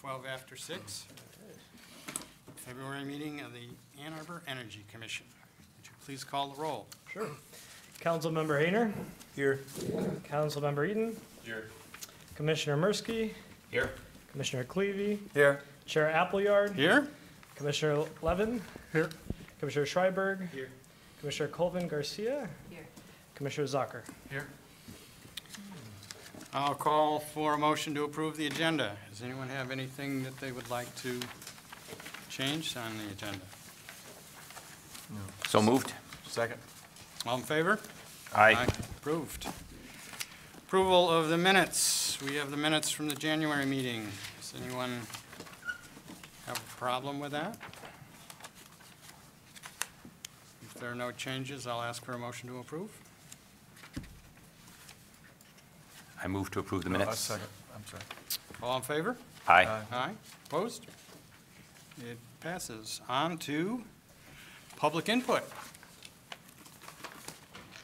12 after 6. February meeting of the Ann Arbor Energy Commission. Would you please call the roll? Sure. Councilmember Hayner. Here. Councilmember Eaton. Here. Commissioner Mirsky. Here. Commissioner Clevey. Here. Chair Appleyard. Here? Commissioner Levin. Here. Commissioner Schreiberg. Here. Commissioner Colvin Garcia. Here. Commissioner Zucker. Here. I'll call for a motion to approve the agenda. Does anyone have anything that they would like to change on the agenda? So moved. Second. All in favor? Aye. Approved. Approval of the minutes. We have the minutes from the January meeting. Does anyone have a problem with that? If there are no changes, I'll ask for a motion to approve. I move to approve the I'll minutes. second. I'm sorry. All in favor? Aye. Aye. Opposed? It passes. On to public input.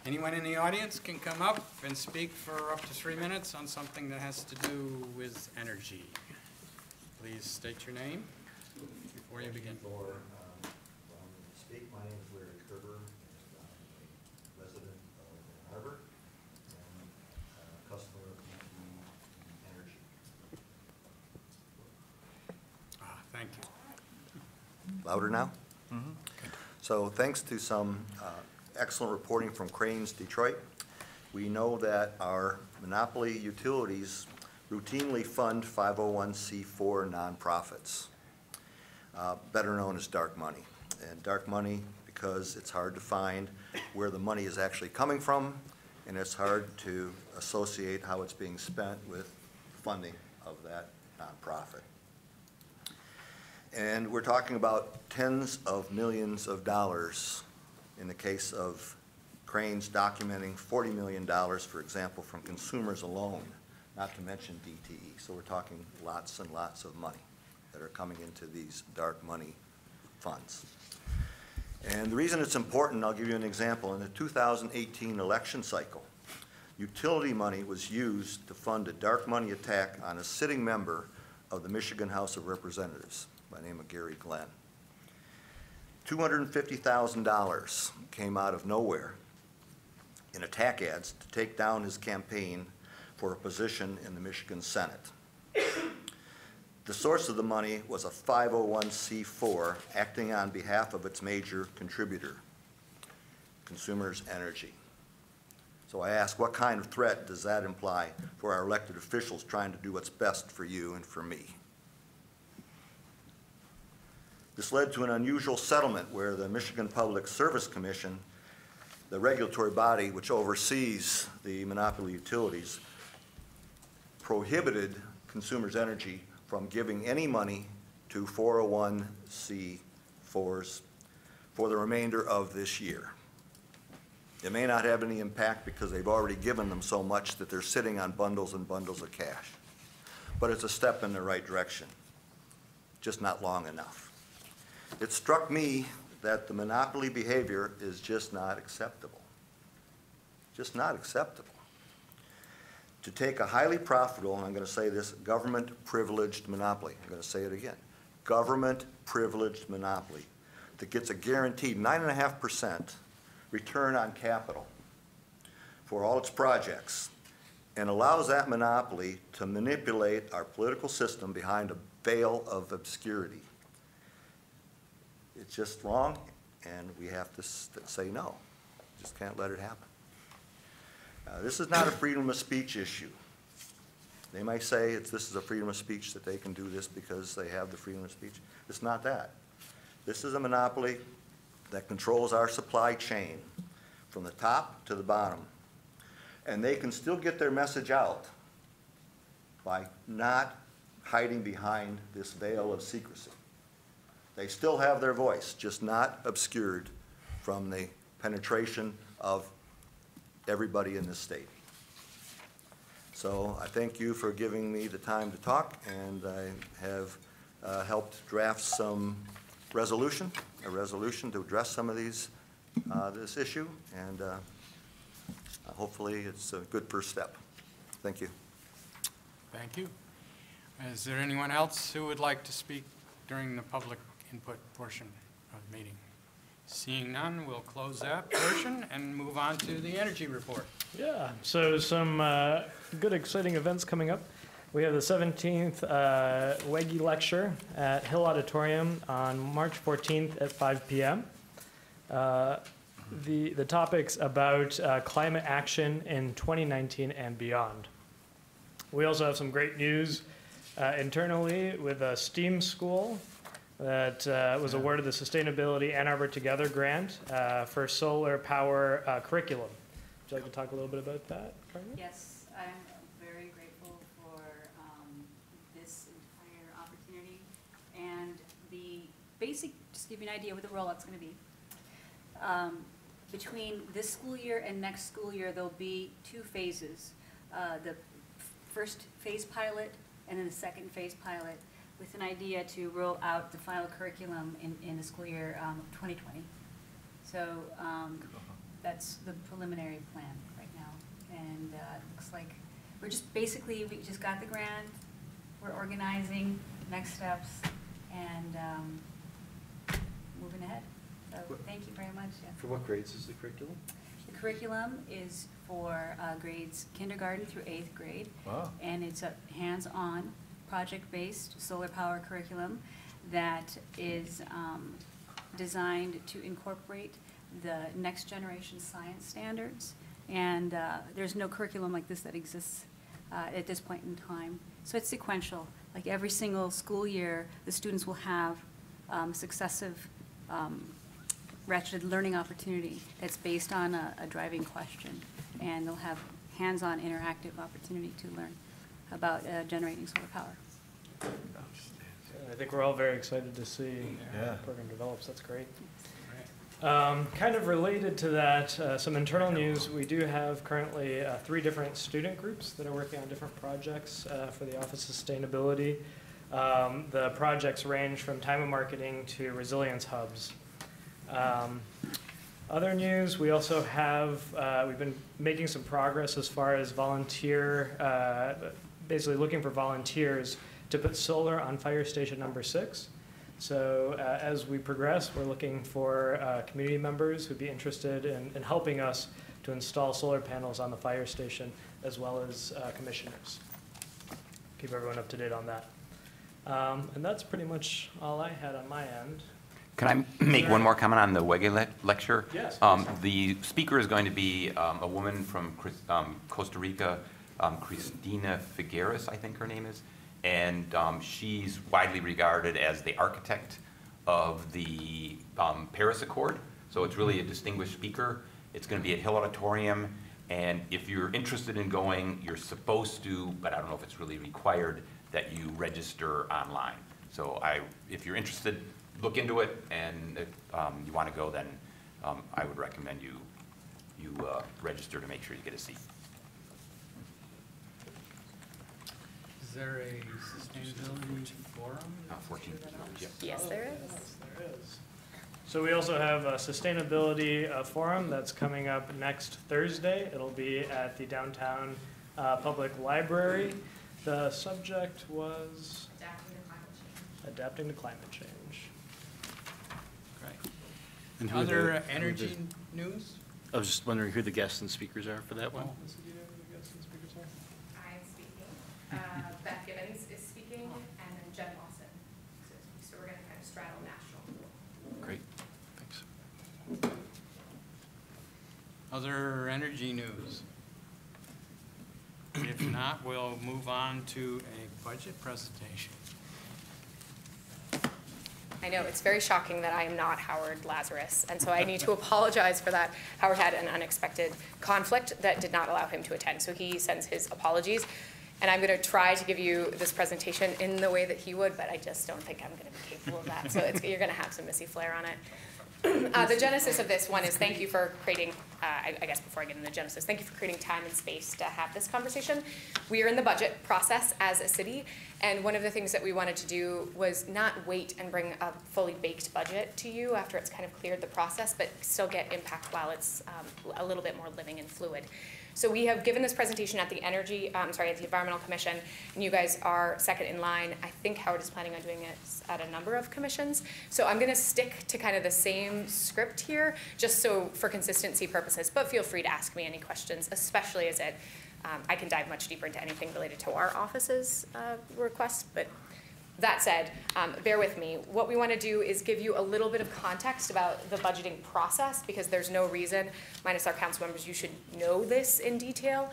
Anyone in the audience can come up and speak for up to 3 minutes on something that has to do with energy. Please state your name before you begin. Speak. My name is Larry Kerber, and I'm a resident of Ann Arbor and a customer of DTE Energy. Thank you. Louder now? So thanks to some excellent reporting from Cranes Detroit, we know that our monopoly utilities routinely fund 501c4 nonprofits, better known as dark money. And dark money because it's hard to find where the money is actually coming from, and it's hard to associate how it's being spent with funding of that nonprofit. And we're talking about tens of millions of dollars in the case of Cranes documenting $40 million, for example, from consumers alone, not to mention DTE. So we're talking lots and lots of money that are coming into these dark money funds. And the reason it's important, I'll give you an example. In the 2018 election cycle, utility money was used to fund a dark money attack on a sitting member of the Michigan House of Representatives by the name of Gary Glenn. $250,000 came out of nowhere in attack ads to take down his campaign for a position in the Michigan Senate. The source of the money was a 501c4 acting on behalf of its major contributor, Consumers Energy. So I ask, what kind of threat does that imply for our elected officials trying to do what's best for you and for me? This led to an unusual settlement where the Michigan Public Service Commission, the regulatory body which oversees the monopoly utilities, prohibited Consumers Energy from giving any money to 401c4s for the remainder of this year. It may not have any impact because they've already given them so much that they're sitting on bundles and bundles of cash. But it's a step in the right direction, just not long enough. It struck me that the monopoly behavior is just not acceptable. Just not acceptable. To take a highly profitable, and I'm going to say this, government-privileged monopoly, I'm going to say it again, government-privileged monopoly that gets a guaranteed 9.5% return on capital for all its projects and allows that monopoly to manipulate our political system behind a veil of obscurity. It's just wrong, and we have to say no. Just can't let it happen. This is not a freedom of speech issue. They might say this is a freedom of speech, that they can do this because they have the freedom of speech. It's not that. This is a monopoly that controls our supply chain from the top to the bottom. And they can still get their message out by not hiding behind this veil of secrecy. They still have their voice, just not obscured from the penetration of everybody in this state. So I thank you for giving me the time to talk, and I have helped draft some a resolution to address some of these, this issue, and hopefully it's a good first step. Thank you. Thank you. Is there anyone else who would like to speak during the public input portion of the meeting? Seeing none, we'll close that portion and move on to the energy report. Yeah, so some good, exciting events coming up. We have the 17th WEGI lecture at Hill Auditorium on March 14th at 5 p.m. The topic's about climate action in 2019 and beyond. We also have some great news internally with a STEAM school that was awarded the Sustainability Ann Arbor Together grant for solar power curriculum. Would you like to talk a little bit about that, Carmen? Yes, I'm very grateful for this entire opportunity. And the basic, just to give you an idea what the rollout's going to be. Between this school year and next school year, there'll be 2 phases. The first phase pilot and then the second phase pilot, with an idea to roll out the final curriculum in the school year 2020. So that's the preliminary plan right now. And it looks like we're just basically, we just got the grant, we're organizing next steps, and moving ahead. So thank you very much. Yeah. For what grades is the curriculum? The curriculum is for grades kindergarten through 8th grade. Wow. And it's a hands-on, project-based solar power curriculum that is designed to incorporate the next generation science standards. And there's no curriculum like this that exists at this point in time. So it's sequential. Like every single school year, the students will have successive ratcheted learning opportunity that's based on a driving question. And they'll have hands-on interactive opportunity to learn about generating solar power. I think we're all very excited to see how Yeah. the program develops. That's great. Kind of related to that, some internal news. We do have currently 3 different student groups that are working on different projects for the Office of Sustainability. The projects range from time of marketing to resilience hubs. Other news, we also have, we've been making some progress as far as basically looking for volunteers to put solar on fire station number 6. So as we progress, we're looking for community members who'd be interested in helping us to install solar panels on the fire station, as well as commissioners. Keep everyone up to date on that. And that's pretty much all I had on my end. Can I make one more comment on the WEGI lecture? Yes, The speaker is going to be a woman from Costa Rica, Cristina Figueres, I think her name is. And she's widely regarded as the architect of the Paris Accord. So it's really a distinguished speaker. It's going to be at Hill Auditorium. And if you're interested in going, you're supposed to, but I don't know if it's really required, that you register online. So if you're interested, look into it, and if you want to go, then I would recommend you register to make sure you get a seat. Is there a sustainability forum? 14. Yep. Yes, there is. Yes, there is. So we also have a sustainability forum that's coming up next Thursday. It'll be at the downtown public library. The subject was adapting to climate change. Great. And who are Other the- energy news? I was just wondering who the guests and speakers are for that one. Lisa, do you know who the guests and speakers are? I'm speaking. Beth Gibbons is speaking, and then Jen Lawson. So we're going to kind of straddle national. Great, thanks. Other energy news? If not, we'll move on to a budget presentation. I know, it's very shocking that I am not Howard Lazarus, and so I need to apologize for that. Howard had an unexpected conflict that did not allow him to attend, so he sends his apologies. And I'm going to try to give you this presentation in the way that he would, but I just don't think I'm going to be capable of that. So you're going to have some Missy Flair on it. The genesis of this one is thank you for creating, I guess before I get into the genesis, thank you for creating time and space to have this conversation. We are in the budget process as a city, and one of the things that we wanted to do was not wait and bring a fully baked budget to you after it's kind of cleared the process, but still get impact while it's a little bit more living and fluid. So we have given this presentation at the at the Environmental Commission, and you guys are second in line. I think Howard is planning on doing it at a number of commissions. So I'm gonna stick to kind of the same script here, just so for consistency purposes, but feel free to ask me any questions, especially as I can dive much deeper into anything related to our office's requests, but that said, bear with me. What we want to do is give you a little bit of context about the budgeting process, because there's no reason, minus our council members, you should know this in detail.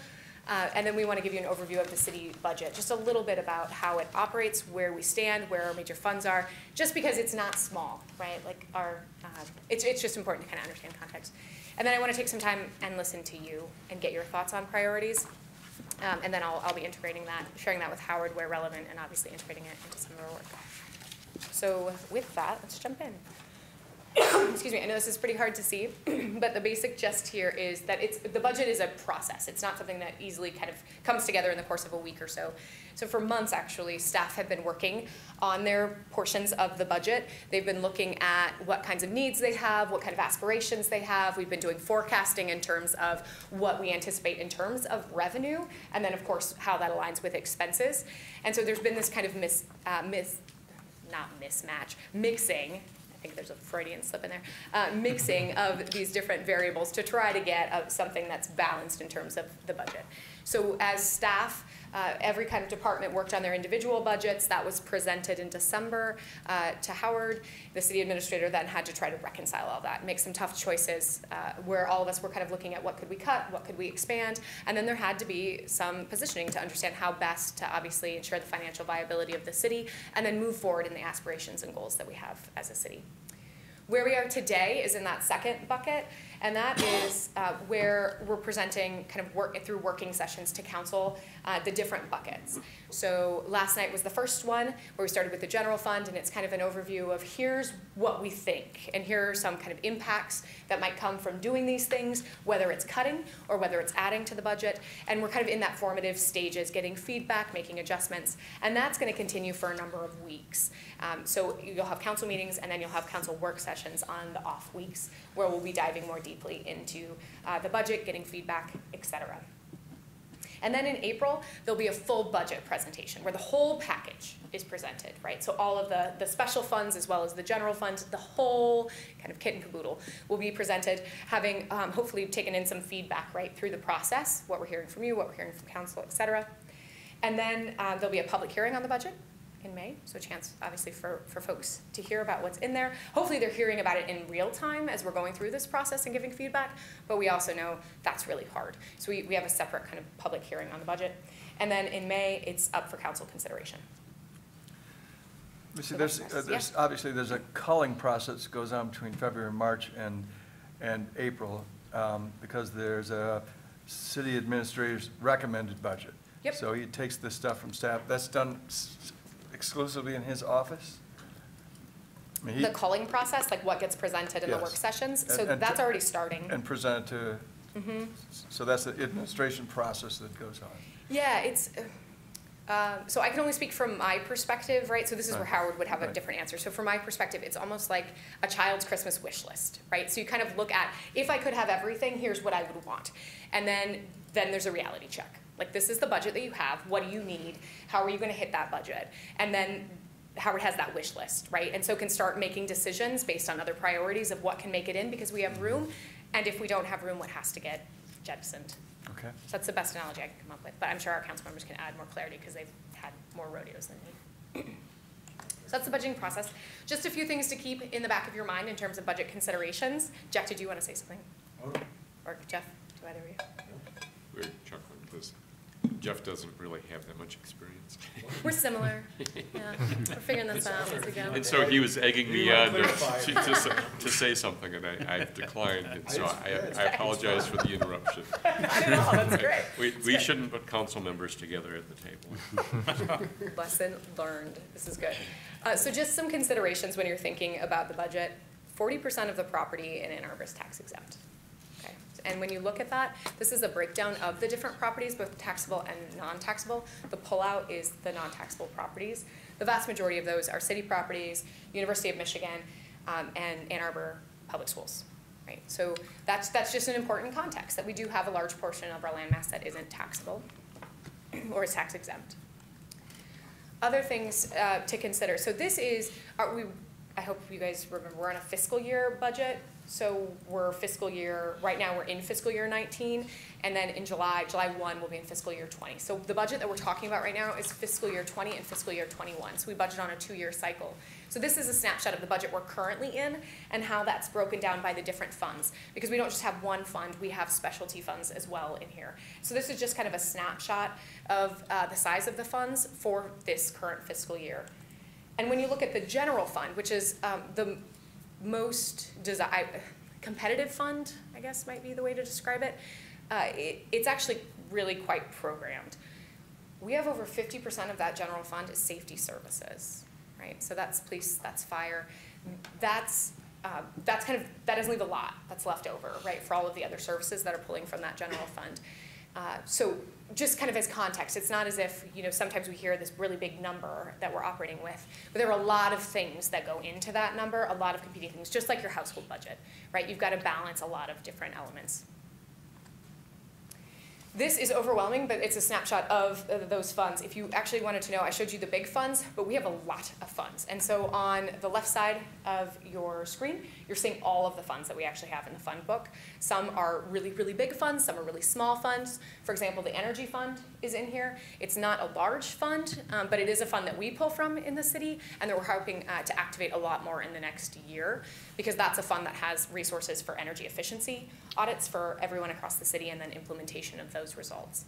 And then we want to give you an overview of the city budget, just a little bit about how it operates, where we stand, where our major funds are, just because it's not small, right? Like it's just important to kind of understand context. And then I want to take some time and listen to you and get your thoughts on priorities. And then I'll be integrating that, sharing that with Howard where relevant, and obviously integrating it into some of our work. So with that, let's jump in. Excuse me, I know this is pretty hard to see, but the basic gist here is that the budget is a process. It's not something that easily kind of comes together in the course of a week or so. So for months, actually, staff have been working on their portions of the budget. They've been looking at what kinds of needs they have, what kind of aspirations they have. We've been doing forecasting in terms of what we anticipate in terms of revenue, and then, of course, how that aligns with expenses. And so there's been this kind of mixing, I think there's a Freudian slip in there, mixing of these different variables to try to get something that's balanced in terms of the budget. So as staff, every kind of department worked on their individual budgets. That was presented in December to Howard. The city administrator then had to try to reconcile all that, make some tough choices where all of us were kind of looking at what could we cut, what could we expand, and then there had to be some positioning to understand how best to obviously ensure the financial viability of the city and then move forward in the aspirations and goals that we have as a city. Where we are today is in that second bucket, and that is where we're presenting kind of through working sessions to council the different buckets. So last night was the first one where we started with the general fund, and it's kind of an overview of here's what we think, and here are some kind of impacts that might come from doing these things, whether it's cutting or whether it's adding to the budget. And we're kind of in that formative stages, getting feedback, making adjustments, and that's going to continue for a number of weeks. So you'll have council meetings, and then you'll have council work sessions on the off weeks where we'll be diving more deeply into the budget, getting feedback, etc. And then in April, there'll be a full budget presentation where the whole package is presented, right? So all of the special funds as well as the general fund, the whole kind of kit and caboodle will be presented, having hopefully taken in some feedback right through the process, what we're hearing from you, what we're hearing from council, et cetera. And then there'll be a public hearing on the budget in May, so a chance obviously for folks to hear about what's in there. Hopefully they're hearing about it in real time as we're going through this process and giving feedback, but we also know that's really hard. So we have a separate kind of public hearing on the budget. And then in May, it's up for council consideration. You see, So there's that's nice. there's Yeah. obviously there's a culling process that goes on between February and March and April because there's a city administrator's recommended budget. Yep. So he takes this stuff from staff. That's done exclusively in his office? I mean, The culling process, like what gets presented in the Yes. work sessions, so And that's already starting. and presented to, so that's the administration process that goes on. Yeah, it's, so I can only speak from my perspective, right? So this is where Right. Howard would have a Right. different answer. So from my perspective, it's almost like a child's Christmas wish list, right? So you kind of look at, if I could have everything, here's what I would want. And then there's a reality check. Like, this is the budget that you have. What do you need? How are you going to hit that budget? And then Howard has that wish list, right? And so can start making decisions based on other priorities of what can make it in because we have room. And if we don't have room, what has to get jettisoned? Okay. So that's the best analogy I can come up with. But I'm sure our council members can add more clarity because they've had more rodeos than me. So that's the budgeting process. Just a few things to keep in the back of your mind in terms of budget considerations. Jack, did you want to say something? Or Jeff, do either of you? We're chuckling because Jeff doesn't really have that much experience. We're similar. Yeah, we're figuring this out as we go. And so he was egging me on to say something, and I declined, and so I apologize for the interruption. Not at all, that's great. We shouldn't put council members together at the table. Lesson learned. This is good. So just some considerations when you're thinking about the budget 40% of the property in Ann Arbor is tax exempt. Okay. And when you look at that, this is a breakdown of the different properties, both taxable and non-taxable. The pullout is the non-taxable properties. The vast majority of those are city properties, University of Michigan, and Ann Arbor Public Schools. Right? So that's just an important context, that we do have a large portion of our landmass that isn't taxable or is tax exempt. Other things to consider. So this is, I hope you guys remember, we're on a fiscal year budget. So right now we're in fiscal year 19, and then in July 1, we'll be in fiscal year 20. So the budget that we're talking about right now is fiscal year 20 and fiscal year 21. So we budget on a 2-year cycle. So this is a snapshot of the budget we're currently in and how that's broken down by the different funds. Because we don't just have one fund, we have specialty funds as well in here. So this is just kind of a snapshot of the size of the funds for this current fiscal year. And when you look at the general fund, which is the most competitive fund, I guess might be the way to describe it, it's actually really quite programmed. We have over 50% of that general fund is safety services, right? So that's police, that's fire. That doesn't leave a lot that's left over, right, for all of the other services that are pulling from that general fund. So just kind of as context, it's not as if, sometimes we hear this really big number that we're operating with, but there are a lot of things that go into that number, a lot of competing things, just like your household budget, right? You've got to balance a lot of different elements. This is overwhelming, but it's a snapshot of those funds. If you actually wanted to know, I showed you the big funds, but we have a lot of funds. And so on the left side of your screen, you're seeing all of the funds that we actually have in the fund book. Some are really, really big funds, some are really small funds. For example, the energy fund is in here. It's not a large fund, but it is a fund that we pull from in the city, and that we're hoping to activate a lot more in the next year, because that's a fund that has resources for energy efficiency audits for everyone across the city, and then implementation of those results.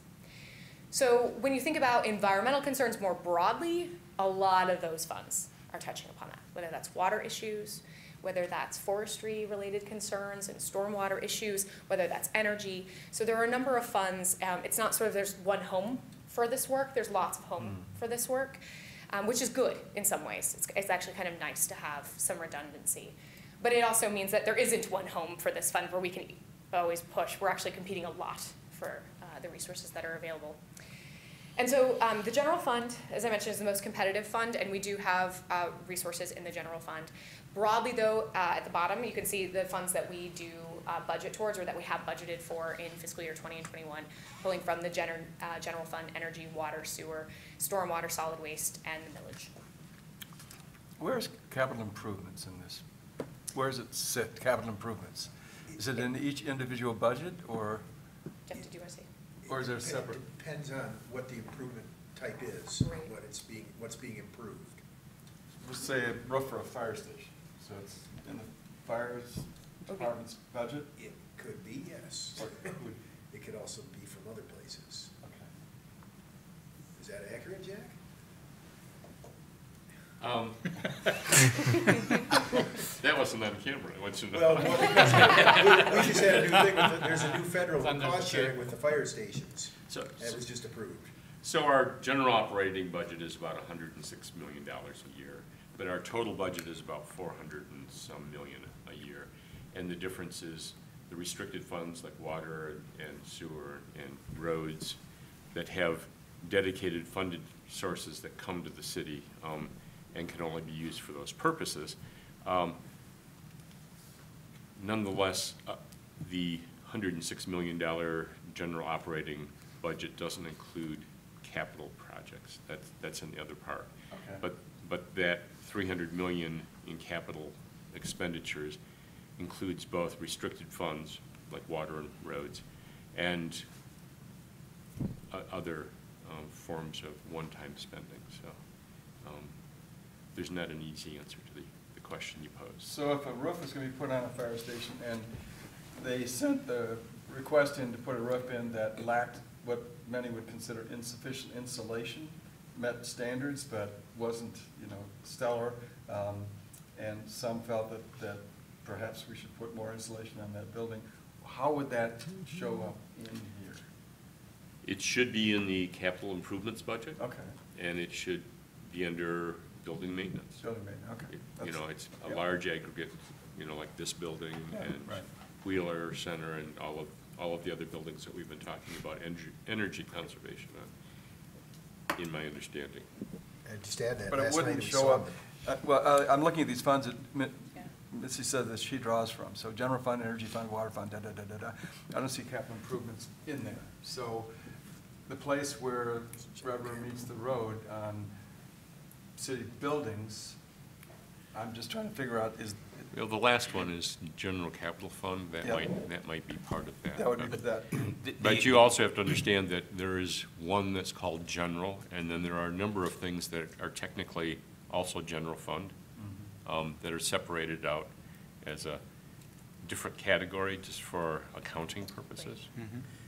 So when you think about environmental concerns more broadly, a lot of those funds are touching upon that, whether that's water issues, whether that's forestry related concerns and stormwater issues, whether that's energy. So there are a number of funds. It's not sort of there's one home for this work, there's lots of home for this work, which is good in some ways. It's actually kind of nice to have some redundancy. But it also means that there isn't one home for this fund where we can always push. We're actually competing a lot for the resources that are available. And so the general fund, as I mentioned, is the most competitive fund, and we do have resources in the general fund. Broadly, though, at the bottom, you can see the funds that we do budget towards, or that we have budgeted for in fiscal year 20 and 21, pulling from the general fund, energy, water, sewer, stormwater, solid waste, and the millage. Where's capital improvements in this? Where does it sit, capital improvements? Is it in each individual budget, or? Jeff, did you want to say? Or is there separate? It depends on what the improvement type is, Right. what's being improved. Let's say a roof for a fire station, so it's in the fire department's budget? It could be, yes. Or it would- It could also be from other places. Okay. Is that accurate, Jack? That wasn't on camera, I want you to Well, know. we just had a new thing, there's a new federal It's under the cost sharing shade. with the fire stations. So- That was just approved. So our general operating budget is about $106 million a year, but our total budget is about 400 and some million a year. And the difference is the restricted funds like water and sewer and roads that have dedicated funded sources that come to the city and can only be used for those purposes. Nonetheless, the $106 million general operating budget doesn't include capital projects. That's in the other part. Okay. But that 300 million in capital expenditures includes both restricted funds, like water and roads, and other forms of one-time spending. So there's not an easy answer to the question you posed. So if a roof is going to be put on a fire station, and they sent the request in to put a roof in that lacked what many would consider insufficient insulation, met standards, but wasn't, stellar, and some felt that perhaps we should put more insulation on that building, how would that show up in here? It should be in the capital improvements budget, Okay, and it should be under building maintenance. building maintenance, okay. It's a Yep. large aggregate you know, like this building and Right. Wheeler Center and all of the other buildings that we've been talking about energy conservation on, in my understanding. And just add that, But it last night wouldn't we show saw up, them. I'm looking at these funds that Yeah. Missy said that she draws from, so general fund, energy fund, water fund, da-da-da-da-da. I don't see capital improvements in there. So the place where rubber meets the road on city buildings, I'm just trying to figure out, You know, the last one is general capital fund, that Yep. might be part of that. that would be that. But you also have to understand that there is one that's called general, and then there are a number of things that are technically also general fund, that are separated out as a different category just for accounting purposes.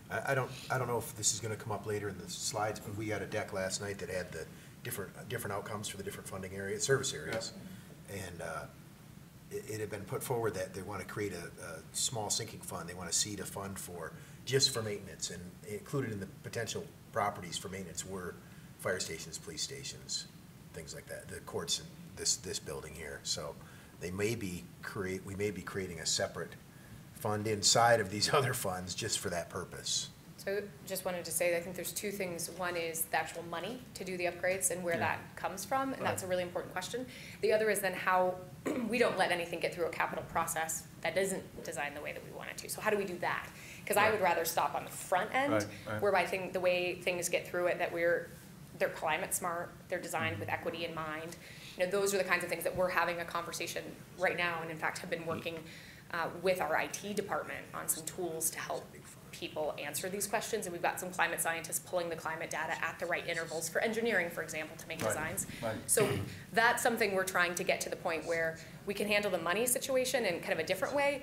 I don't know if this is gonna come up later in the slides, but we got a deck last night that had the different outcomes for the different funding areas, service areas. And, it had been put forward that they wanna create a small sinking fund. They wanna seed a fund just for maintenance, and included in the potential properties for maintenance were fire stations, police stations, things like that, the courts in this building here. So we may be creating a separate fund inside of these other funds just for that purpose. So just wanted to say, that I think there's two things. One is the actual money to do the upgrades and where that comes from, and that's a really important question. The other is then how we don't let anything get through a capital process that isn't designed the way that we want it to. So how do we do that? Because I would rather stop on the front end, Right. whereby the way things get through it, that they're climate smart, they're designed with equity in mind. You know, those are the kinds of things that we're having a conversation right now, and in fact have been working with our IT department on some tools to help people answer these questions. And we've got some climate scientists pulling the climate data at the right intervals for engineering, for example, to make Right, designs. right. So that's something we're trying to get to the point where we can handle the money situation in kind of a different way,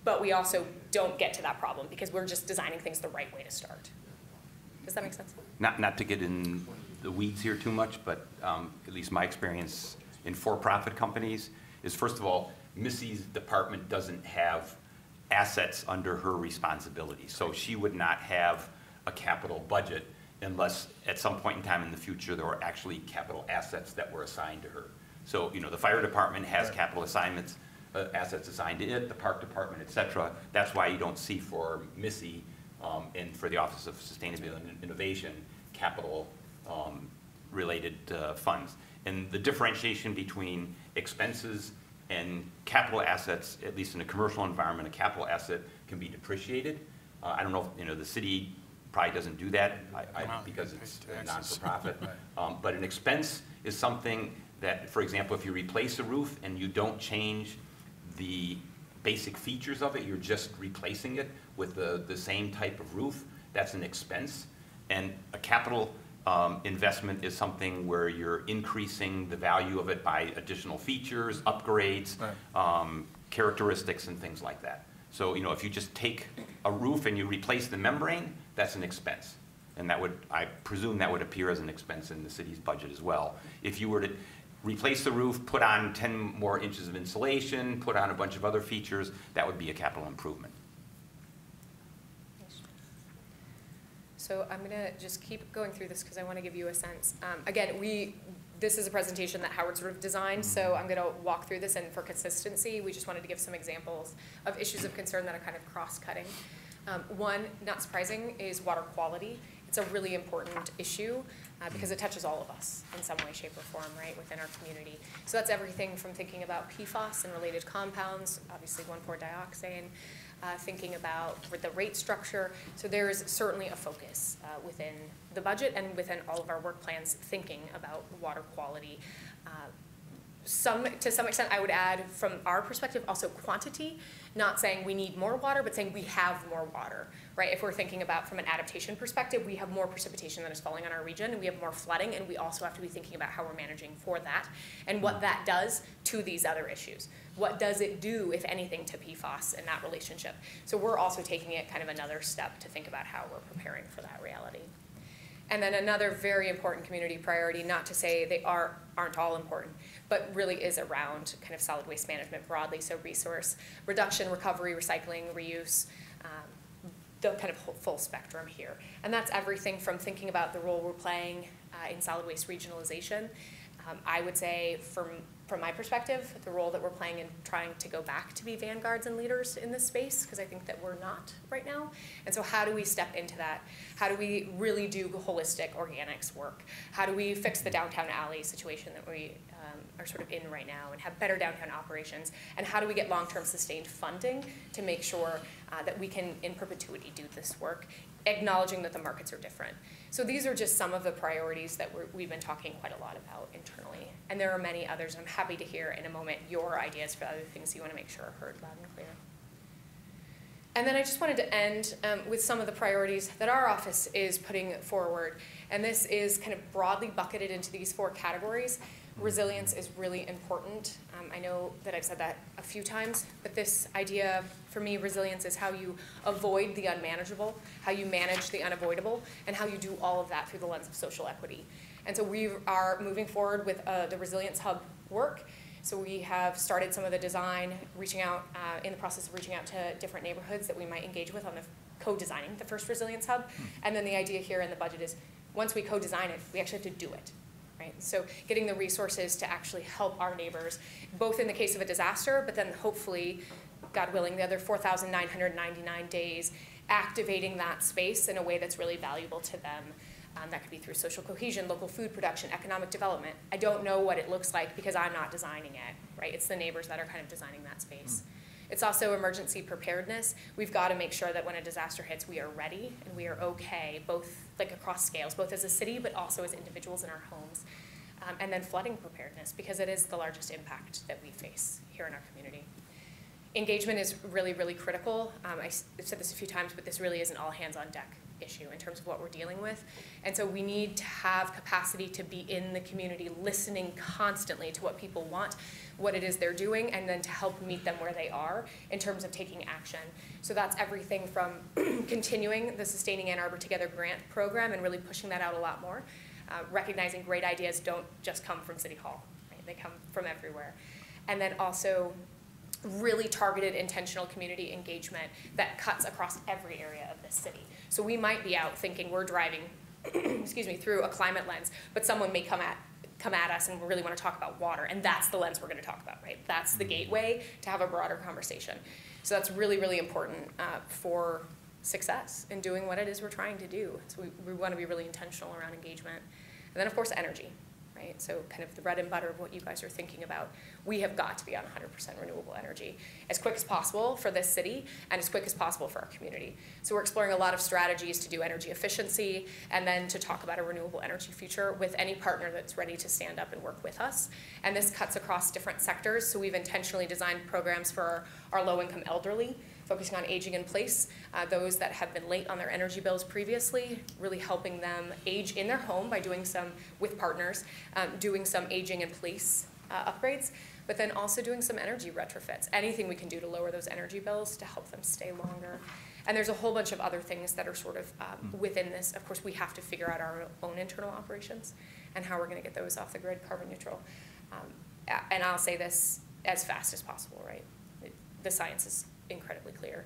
but we also don't get to that problem because we're just designing things the right way to start. Does that make sense? Not to get in the weeds here too much, but at least my experience in for-profit companies is, first of all, Missy's department doesn't have assets under her responsibility. So she would not have a capital budget unless at some point in time in the future there were actually capital assets that were assigned to her. So, you know, the fire department has capital assignments, assets assigned to it, the park department, et cetera. That's why you don't see for Missy and for the Office of Sustainability and Innovation, capital related funds. And the differentiation between expenses and capital assets, at least in a commercial environment, a capital asset can be depreciated. I don't know if, you know, the city probably doesn't do that because it's a non-for-profit. But an expense is something that, for example, if you replace a roof and you don't change the basic features of it, you're just replacing it with the same type of roof, that's an expense. And a capital investment is something where you're increasing the value of it by additional features, upgrades, characteristics, and things like that. So, you know, if you just take a roof and you replace the membrane, that's an expense. And that would, I presume that would appear as an expense in the city's budget as well. If you were to replace the roof, put on 10 more inches of insulation, put on a bunch of other features, that would be a capital improvement. So I'm gonna just keep going through this because I want to give you a sense. Again, this is a presentation that Howard sort of designed, so I'm gonna walk through this, and for consistency, we just wanted to give some examples of issues of concern that are kind of cross-cutting. One, not surprising, is water quality. It's a really important issue because it touches all of us in some way, shape, or form, right, within our community. So that's everything from thinking about PFAS and related compounds, obviously 1,4-dioxane, thinking about the rate structure. So there is certainly a focus within the budget and within all of our work plans thinking about water quality. To some extent, I would add from our perspective also quantity, not saying we need more water, but saying we have more water, right? If we're thinking about from an adaptation perspective, we have more precipitation that is falling on our region, and we have more flooding, and we also have to be thinking about how we're managing for that and what that does to these other issues. What does it do, if anything, to PFAS in that relationship? So we're also taking it kind of another step to think about how we're preparing for that reality. And then another very important community priority, not to say they aren't all important, but really is around kind of solid waste management broadly, so resource reduction, recovery, recycling, reuse, the kind of full spectrum here. And that's everything from thinking about the role we're playing in solid waste regionalization. I would say from from my perspective, the role that we're playing in trying to go back to be vanguards and leaders in this space, because I think that we're not right now. And so how do we step into that? How do we really do holistic organics work? How do we fix the downtown alley situation that we are sort of in right now and have better downtown operations? And how do we get long-term sustained funding to make sure that we can in perpetuity do this work, acknowledging that the markets are different? So these are just some of the priorities that we've been talking quite a lot about internally. And there are many others. I'm happy to hear in a moment your ideas for other things you want to make sure are heard loud and clear. And then I just wanted to end with some of the priorities that our office is putting forward. And this is kind of broadly bucketed into these 4 categories. Resilience is really important. I know that I've said that a few times, but this idea, for me, resilience is how you avoid the unmanageable, how you manage the unavoidable, and how you do all of that through the lens of social equity. And so we are moving forward with the Resilience Hub work. So we have started some of the design, reaching out, in the process of reaching out to different neighborhoods that we might engage with on the co-designing the first Resilience Hub. And then the idea here in the budget is once we co-design it, we actually have to do it. Right? So getting the resources to actually help our neighbors, both in the case of a disaster, but then hopefully, God willing, the other 4,999 days, activating that space in a way that's really valuable to them. That could be through social cohesion, local food production, economic development. I don't know what it looks like because I'm not designing it, right? It's the neighbors that are kind of designing that space. It's also emergency preparedness. We've got to make sure that when a disaster hits, we are ready and we are okay, both like across scales, both as a city, but also as individuals in our homes. And then flooding preparedness, because it is the largest impact that we face here in our community. Engagement is really, really critical. I've said this a few times, but this really is an all hands on deck issue in terms of what we're dealing with. And so we need to have capacity to be in the community, listening constantly to what people want, what it is they're doing, and then to help meet them where they are in terms of taking action. So that's everything from continuing the Sustaining Ann Arbor Together grant program and really pushing that out a lot more, recognizing great ideas don't just come from City Hall, right? They come from everywhere. And then also really targeted intentional community engagement that cuts across every area of this city. So we might be out thinking we're driving excuse me, through a climate lens, but someone may come at us and really want to talk about water, and that's the lens we're going to talk about, right? That's the gateway to have a broader conversation. So that's really, really important for success in doing what it is we're trying to do. So we want to be really intentional around engagement. And then, of course, energy. Right? So kind of the bread and butter of what you guys are thinking about. We have got to be on 100% renewable energy as quick as possible for this city and as quick as possible for our community. So we're exploring a lot of strategies to do energy efficiency and then to talk about a renewable energy future with any partner that's ready to stand up and work with us. And this cuts across different sectors. So we've intentionally designed programs for our low-income elderly, focusing on aging in place, those that have been late on their energy bills previously, really helping them age in their home by doing some, with partners, doing some aging in place upgrades, but then also doing some energy retrofits, anything we can do to lower those energy bills to help them stay longer. And there's a whole bunch of other things that are sort of within this. Of course, we have to figure out our own internal operations and how we're going to get those off the grid carbon neutral. And I'll say this as fast as possible, right? The science is incredibly clear.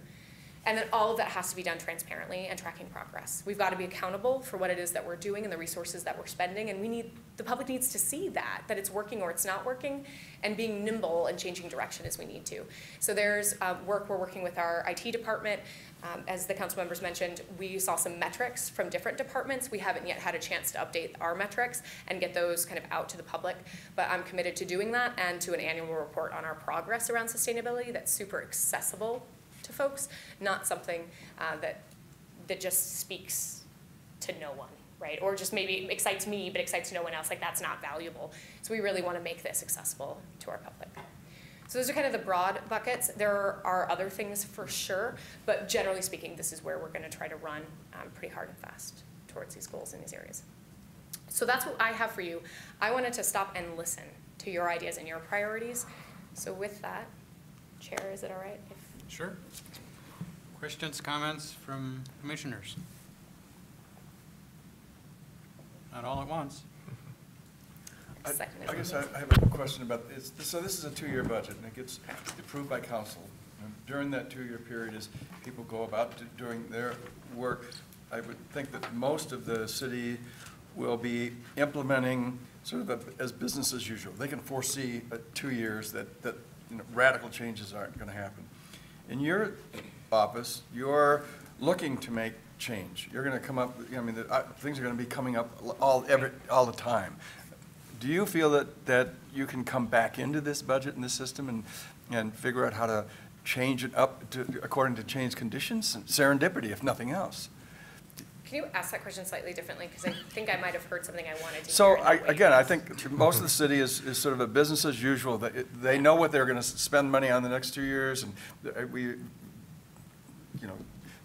And then all of that has to be done transparently and tracking progress. We've got to be accountable for what it is that we're doing and the resources that we're spending, and the public needs to see that it's working or it's not working, and being nimble and changing direction as we need to. So there's work we're working with our IT department. As the council members mentioned, we saw some metrics from different departments. We haven't yet had a chance to update our metrics and get those kind of out to the public, but I'm committed to doing that and to an annual report on our progress around sustainability that's super accessible to folks, not something that just speaks to no one, right? Or just maybe excites me, but excites no one else. Like, that's not valuable. So we really want to make this accessible to our public. So those are kind of the broad buckets. There are other things for sure, but generally speaking, this is where we're going to try to run pretty hard and fast towards these goals in these areas. So that's what I have for you. I wanted to stop and listen to your ideas and your priorities. So with that, Chair, is it all right? Sure. Questions, comments from commissioners? Not all at once. I guess I have a question about this. So this is a 2-year budget, and it gets approved by council. And during that 2-year period, as people go about doing their work, I would think that most of the city will be implementing sort of as business as usual. They can foresee 2 years that radical changes aren't going to happen. In your office, you're looking to make change. You're going to come up, things are going to be coming up all the time. Do you feel that you can come back into this budget and this system and figure out how to change it up according to changed conditions? Serendipity, if nothing else. Can you ask that question slightly differently? Because I think I might have heard something I wanted to So hear. I think most of the city is sort of a business as usual. They know what they're going to spend money on the next 2 years, and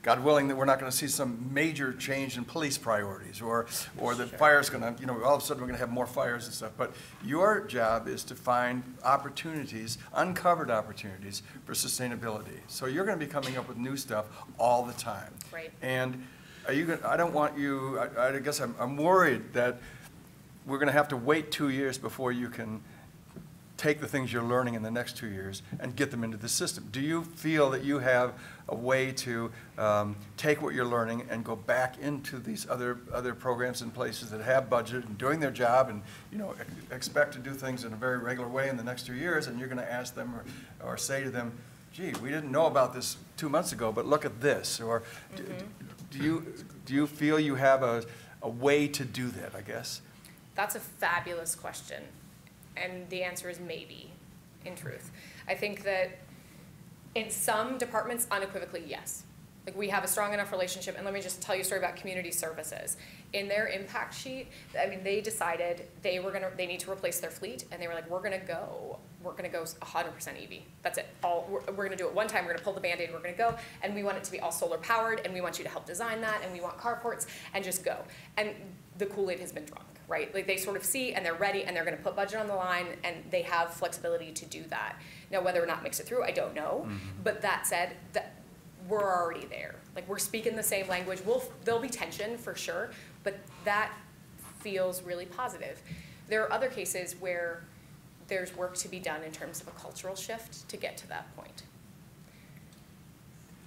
God willing, that we're not going to see some major change in police priorities, or the fire's going to, all of a sudden we're going to have more fires and stuff. But your job is to find opportunities, uncovered opportunities for sustainability. So you're going to be coming up with new stuff all the time. Right. And I don't want you, I guess I'm worried that we're going to have to wait 2 years before you can take the things you're learning in the next 2 years and get them into the system. Do you feel that you have a way to take what you're learning and go back into these other programs and places that have budget and doing their job and expect to do things in a very regular way in the next 2 years, and you're going to ask them or say to them, gee, we didn't know about this 2 months ago, but look at this, or do you feel you have a way to do that, I guess? That's a fabulous question. And the answer is maybe, in truth. I think that in some departments, unequivocally, yes. Like, we have a strong enough relationship, and let me just tell you a story about community services. In their impact sheet, they decided they need to replace their fleet, and they were like, we're gonna go 100% EV. That's it. We're gonna do it one time, we're gonna pull the Band-Aid, we're gonna go, and we want it to be all solar powered, and we want you to help design that, and we want carports, and just go. And the Kool-Aid has been drunk, right? Like, they sort of see, and they're ready, and they're gonna put budget on the line, and they have flexibility to do that. Now, whether or not makes it through, I don't know. But that said, we're already there. Like, we're speaking the same language. There'll be tension for sure, but that feels really positive. There are other cases where there's work to be done in terms of a cultural shift to get to that point.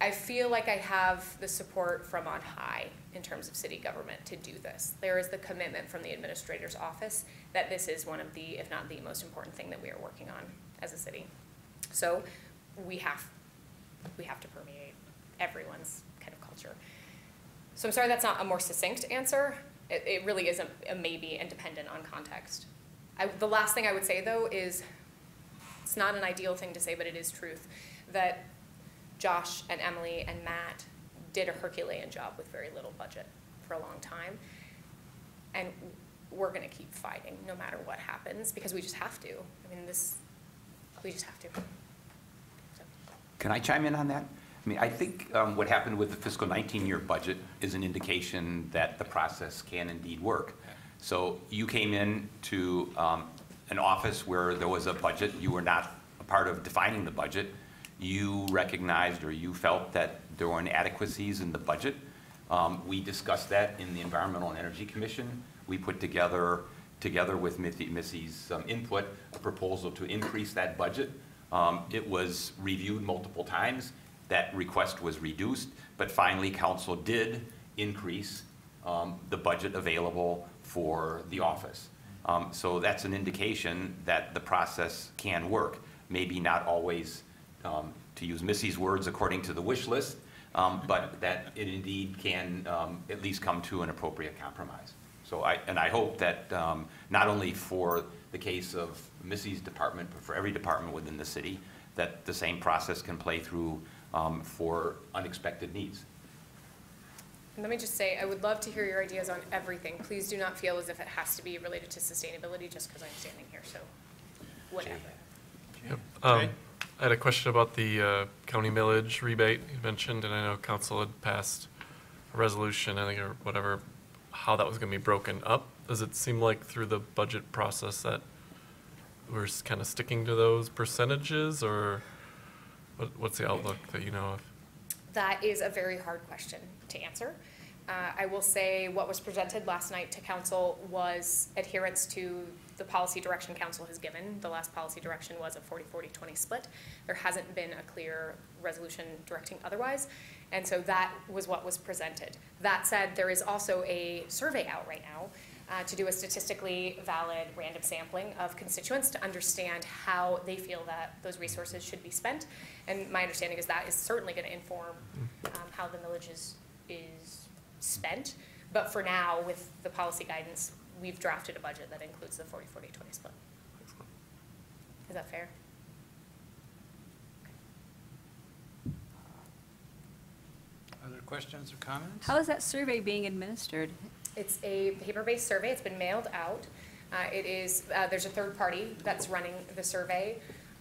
I feel like I have the support from on high in terms of city government to do this. There is the commitment from the administrator's office that this is one of the, if not the most important thing that we are working on as a city. So we have to permeate everyone's kind of culture. So I'm sorry that's not a more succinct answer. It really is a maybe and dependent on context. The last thing I would say, though, is it's not an ideal thing to say, but it is truth, that Josh and Emily and Matt did a Herculean job with very little budget for a long time. And we're going to keep fighting no matter what happens, because we just have to. I mean, we just have to. So. Can I chime in on that? I mean, I think what happened with the fiscal 19-year budget is an indication that the process can indeed work. So you came in to an office where there was a budget. You were not a part of defining the budget. You recognized, or you felt, that there were inadequacies in the budget. We discussed that in the Environmental and Energy Commission. We put together with Missy's input, a proposal to increase that budget. It was reviewed multiple times. That request was reduced, but finally council did increase the budget available for the office. So that's an indication that the process can work. Maybe not always, to use Missy's words, according to the wish list, but that it indeed can at least come to an appropriate compromise. So I hope that not only for the case of Missy's department, but for every department within the city, that the same process can play through for unexpected needs. Let me just say, I would love to hear your ideas on everything. Please do not feel as if it has to be related to sustainability just because I'm standing here, so whatever. Yep. I had a question about the county millage rebate you mentioned, and I know council had passed a resolution, I think, or whatever, how that was going to be broken up. Does it seem like through the budget process that we're kind of sticking to those percentages, or what's the outlook that you know of? That is a very hard question to answer. I will say what was presented last night to council was adherence to the policy direction council has given. The last policy direction was a 40-40-20 split. There hasn't been a clear resolution directing otherwise, and so that was what was presented. That said, there is also a survey out right now to do a statistically valid random sampling of constituents to understand how they feel that those resources should be spent. And my understanding is that is certainly going to inform how the millage is spent. But for now, with the policy guidance, we've drafted a budget that includes the 40-40-20 split. Is that fair? Other questions or comments? How is that survey being administered? It's a paper-based survey. It's been mailed out. There's a third party that's running the survey.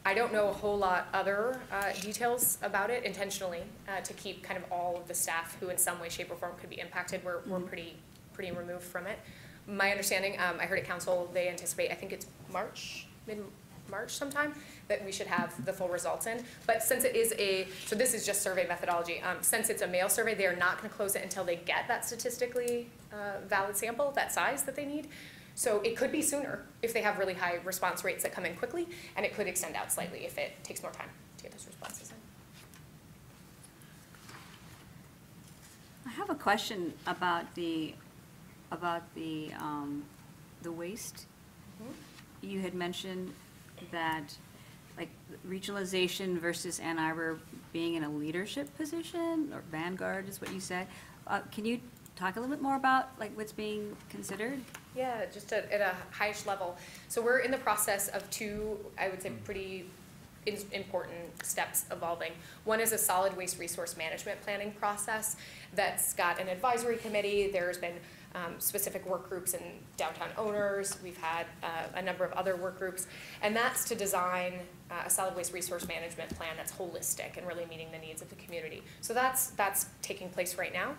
I don't know a whole lot other details about it intentionally to keep kind of all of the staff who in some way, shape, or form could be impacted. We're pretty removed from it. My understanding, I heard at council, they anticipate, I think it's mid-March sometime, that we should have the full results in. But since it is so this is just survey methodology. Since it's a mail survey, they are not going to close it until they get that statistically valid sample, that size that they need. So it could be sooner if they have really high response rates that come in quickly, and it could extend out slightly if it takes more time to get those responses in. I have a question about the waste. Mm-hmm. You had mentioned that, like, regionalization versus Ann Arbor being in a leadership position, or vanguard is what you said. Can you talk a little bit more about, like, what's being considered? Yeah, just at a highish level. So we're in the process of two, I would say, pretty important steps evolving. One is a solid waste resource management planning process that's got an advisory committee. There's been specific work groups in downtown owners. We've had a number of other work groups. And that's to design a solid waste resource management plan that's holistic and really meeting the needs of the community. So that's taking place right now.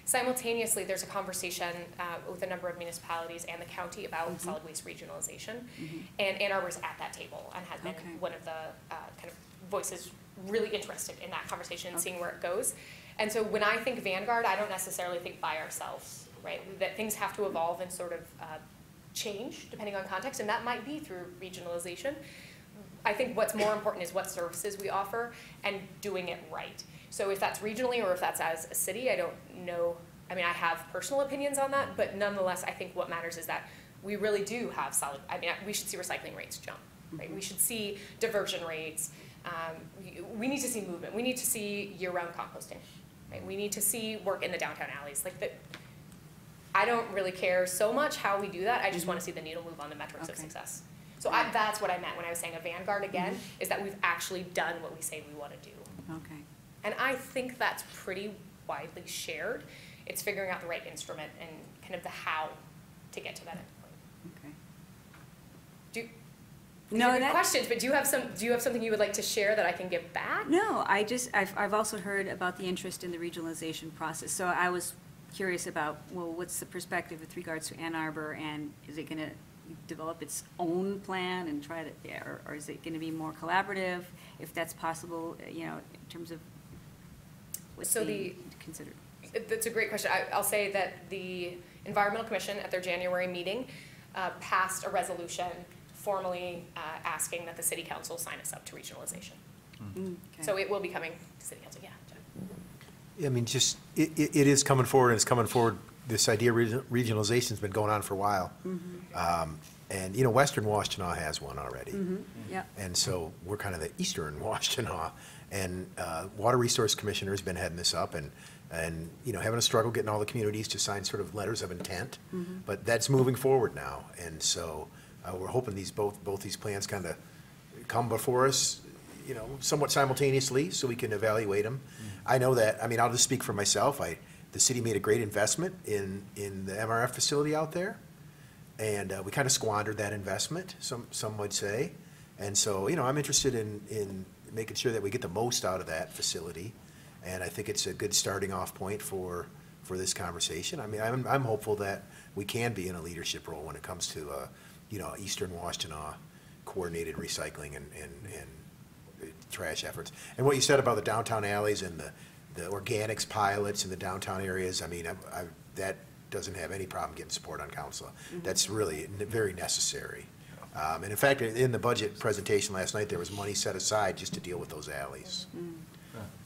Simultaneously, there's a conversation with a number of municipalities and the county about solid waste regionalization. And Ann Arbor's at that table and has been one of the kind of voices really interested in that conversation and seeing where it goes. And so when I think vanguard, I don't necessarily think by ourselves, right? That things have to evolve and sort of change depending on context, and that might be through regionalization. I think what's more important is what services we offer and doing it right. So if that's regionally or if that's as a city, I don't know. I mean, I have personal opinions on that, but nonetheless, I think what matters is that we really do have solid, I mean, we should see recycling rates jump, right? We should see diversion rates. We need to see movement. We need to see year-round composting, right? We need to see work in the downtown alleys. I don't really care so much how we do that. I just want to see the needle move on the metrics of success. So that's what I meant when I was saying a vanguard again, is that we've actually done what we say we want to do. Okay. And I think that's pretty widely shared. It's figuring out the right instrument and kind of the how to get to that end point. Okay. These are good questions, but do you have something you would like to share that I can give back? No, I've also heard about the interest in the regionalization process. So I was curious about, well, what's the perspective with regards to Ann Arbor, and is it going to develop its own plan and try to, or is it going to be more collaborative, if that's possible, in terms of what's being considered? That's a great question. I'll say that the Environmental Commission at their January meeting passed a resolution formally asking that the City Council sign us up to regionalization. Okay. So it will be coming to City Council, yeah. I mean, just, it is coming forward, and it's coming forward. This idea of regionalization's been going on for a while. And, Western Washtenaw has one already. Yeah. And so we're kind of the Eastern Washtenaw. And Water Resource Commissioner's been heading this up and having a struggle getting all the communities to sign sort of letters of intent. But that's moving forward now. And so we're hoping both these plans kind of come before us, somewhat simultaneously so we can evaluate them. I know that, I'll just speak for myself. The city made a great investment in the MRF facility out there. And we kind of squandered that investment, some would say. And so, I'm interested in making sure that we get the most out of that facility. And I think it's a good starting off point for this conversation. I'm hopeful that we can be in a leadership role when it comes to, Eastern Washtenaw coordinated recycling and trash efforts. And what you said about the downtown alleys and the organics pilots in the downtown areas, that doesn't have any problem getting support on council. That's really very necessary. And in fact, in the budget presentation last night, there was money set aside just to deal with those alleys.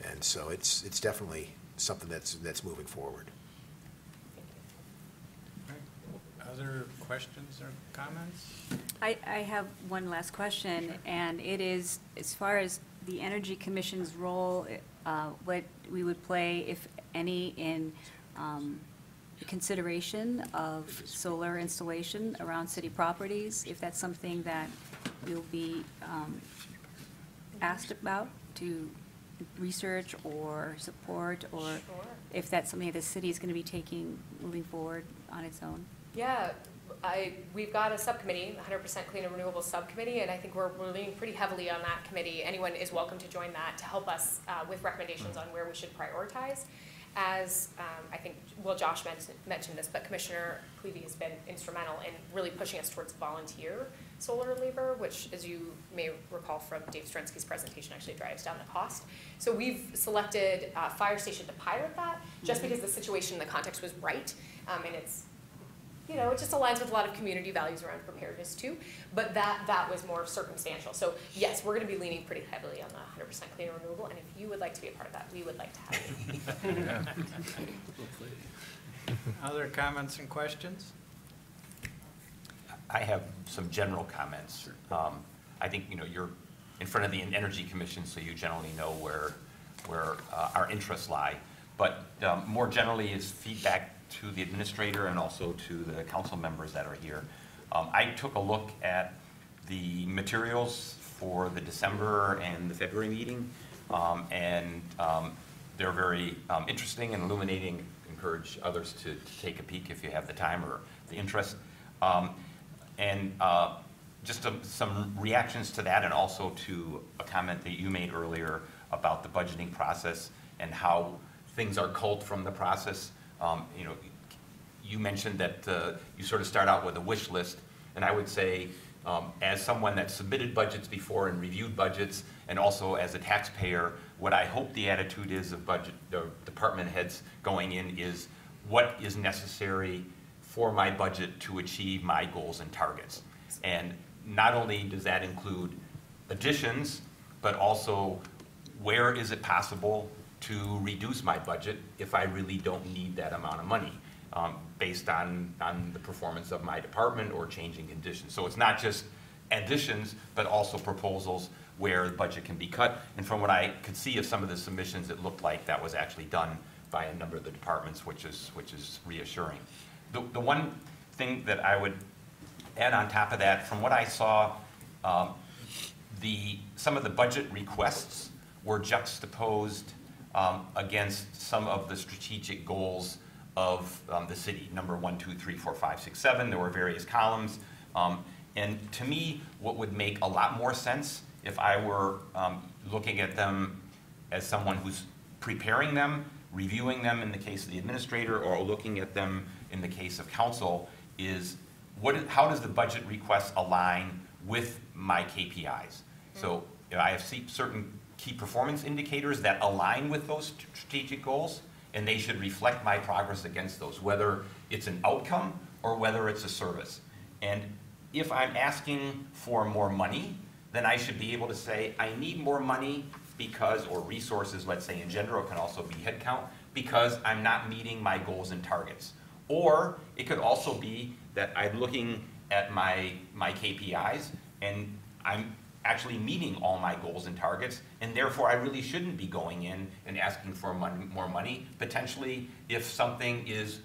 And so it's definitely something that's moving forward. Other questions or comments? I have one last question, and it is, as far as the Energy Commission's role, what we would play, if any, in consideration of solar installation around city properties, if that's something that you'll be asked about to research or support, or Sure. if that's something the city is going to be taking, moving forward on its own. Yeah, we've got a subcommittee, 100% Clean and Renewable Subcommittee, and I think we're leaning pretty heavily on that committee. Anyone is welcome to join that to help us with recommendations on where we should prioritize. As I think, well, Josh mentioned this, but Commissioner Clevey has been instrumental in really pushing us towards volunteer solar labor, which, as you may recall from Dave Strensky's presentation, actually drives down the cost. So we've selected Fire Station to pilot that, just because the situation and the context was right, and it's, you know, it just aligns with a lot of community values around preparedness too, but that was more circumstantial. So yes, we're gonna be leaning pretty heavily on the 100% clean and renewable, and if you would like to be a part of that, we would like to have you. Other comments and questions? I have some general comments. I think, you know, you're in front of the Energy Commission, so you generally know where our interests lie. But more generally is feedback to the administrator and also to the council members that are here. I took a look at the materials for the December and the February meeting, and they're very interesting and illuminating. Encourage others to take a peek if you have the time or the interest. Just some reactions to that, and also to a comment that you made earlier about the budgeting process and how things are culled from the process. You know, you mentioned that you sort of start out with a wish list, and I would say, as someone that submitted budgets before and reviewed budgets, and also as a taxpayer, what I hope the attitude is of the department heads going in is what is necessary for my budget to achieve my goals and targets. And not only does that include additions, but also where is it possible to reduce my budget if I really don't need that amount of money, based on the performance of my department or changing conditions. So it's not just additions, but also proposals where the budget can be cut. And from what I could see of some of the submissions, it looked like that was actually done by a number of the departments, which is reassuring. The one thing that I would add on top of that, from what I saw, some of the budget requests were juxtaposed against some of the strategic goals of the city, number 1, 2, 3, 4, 5, 6, 7. There were various columns. And to me, what would make a lot more sense if I were looking at them as someone who's preparing them, reviewing them in the case of the administrator, or looking at them in the case of council, is how does the budget request align with my KPIs? So, you know, I have certain key performance indicators that align with those strategic goals, and they should reflect my progress against those, whether it's an outcome or whether it's a service. And if I'm asking for more money, then I should be able to say, I need more money because, or resources, let's say in general, can also be headcount, because I'm not meeting my goals and targets. Or it could also be that I'm looking at my KPIs and I'm actually meeting all my goals and targets, and therefore I really shouldn't be going in and asking for more money. Potentially, if something is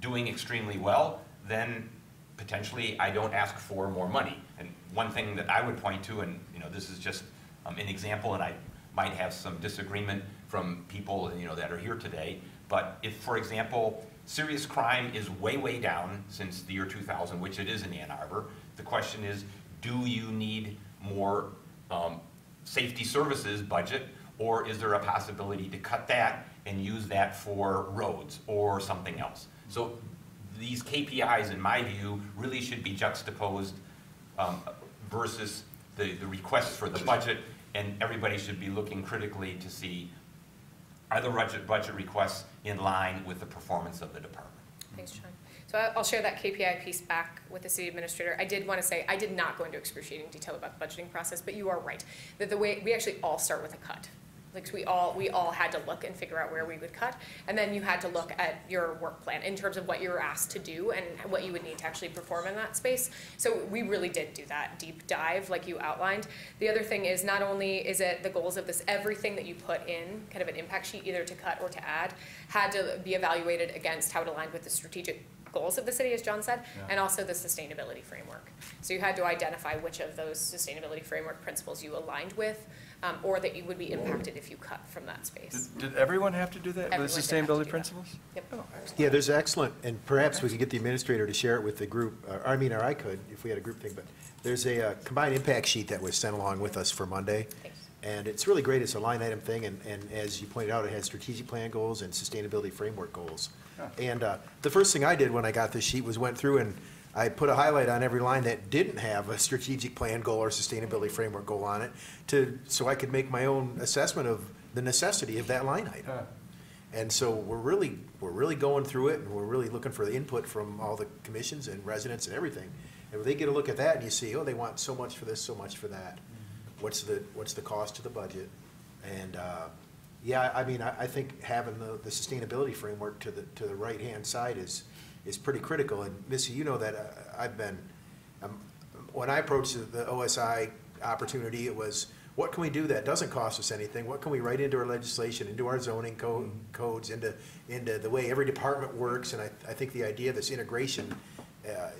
doing extremely well, then potentially I don't ask for more money. And one thing that I would point to, and you know, this is just an example, and I might have some disagreement from people, you know, that are here today, but if, for example, serious crime is way, way down since the year 2000, which it is in Ann Arbor, the question is, do you need more safety services budget, or is there a possibility to cut that and use that for roads or something else? So these KPIs, in my view, really should be juxtaposed versus the requests for the budget, and everybody should be looking critically to see, are the budget requests in line with the performance of the department? Thanks, John. So I'll share that KPI piece back with the city administrator. I did want to say, I did not go into excruciating detail about the budgeting process, but you are right, that the way, we actually all start with a cut. Like, so we all had to look and figure out where we would cut. And then you had to look at your work plan in terms of what you were asked to do and what you would need to actually perform in that space. So we really did do that deep dive like you outlined. The other thing is, not only is it the goals of this, everything that you put in kind of an impact sheet, either to cut or to add, had to be evaluated against how it aligned with the strategic goals of the city, as John said, and also the sustainability framework. So you had to identify which of those sustainability framework principles you aligned with, or that you would be impacted if you cut from that space. Did everyone have to do that with Everyone the did have to do sustainability that. principles? Yep. Yeah, there's excellent, and perhaps we could get the administrator to share it with the group, or I could, if we had a group thing, but there's a combined impact sheet that was sent along with us for Monday. Thanks. And it's really great, it's a line item thing, and as you pointed out, it has strategic plan goals and sustainability framework goals. And the first thing I did when I got this sheet was went through and I put a highlight on every line that didn't have a strategic plan goal or sustainability framework goal on it, so I could make my own assessment of the necessity of that line item. And so we're really going through it, and we're really looking for the input from all the commissions and residents and everything. And when they get a look at that, and you see, oh, they want so much for this, so much for that. What's the cost to the budget? And yeah, I mean, I think having the sustainability framework to the right-hand side is pretty critical. And Missy, you know that when I approached the OSI opportunity, it was, what can we do that doesn't cost us anything? What can we write into our legislation, into our zoning codes, into the way every department works? And I think the idea of this integration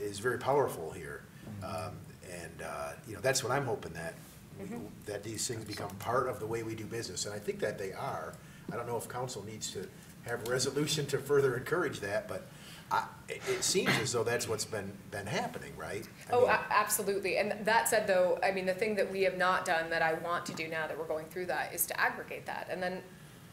is very powerful here. You know, that's what I'm hoping that these things become part of the way we do business. And I think that they are. I don't know if council needs to have a resolution to further encourage that, but it seems as though that's what's been happening, right? Absolutely. And that said, though, I mean, the thing that we have not done that I want to do now that we're going through that is to aggregate that and then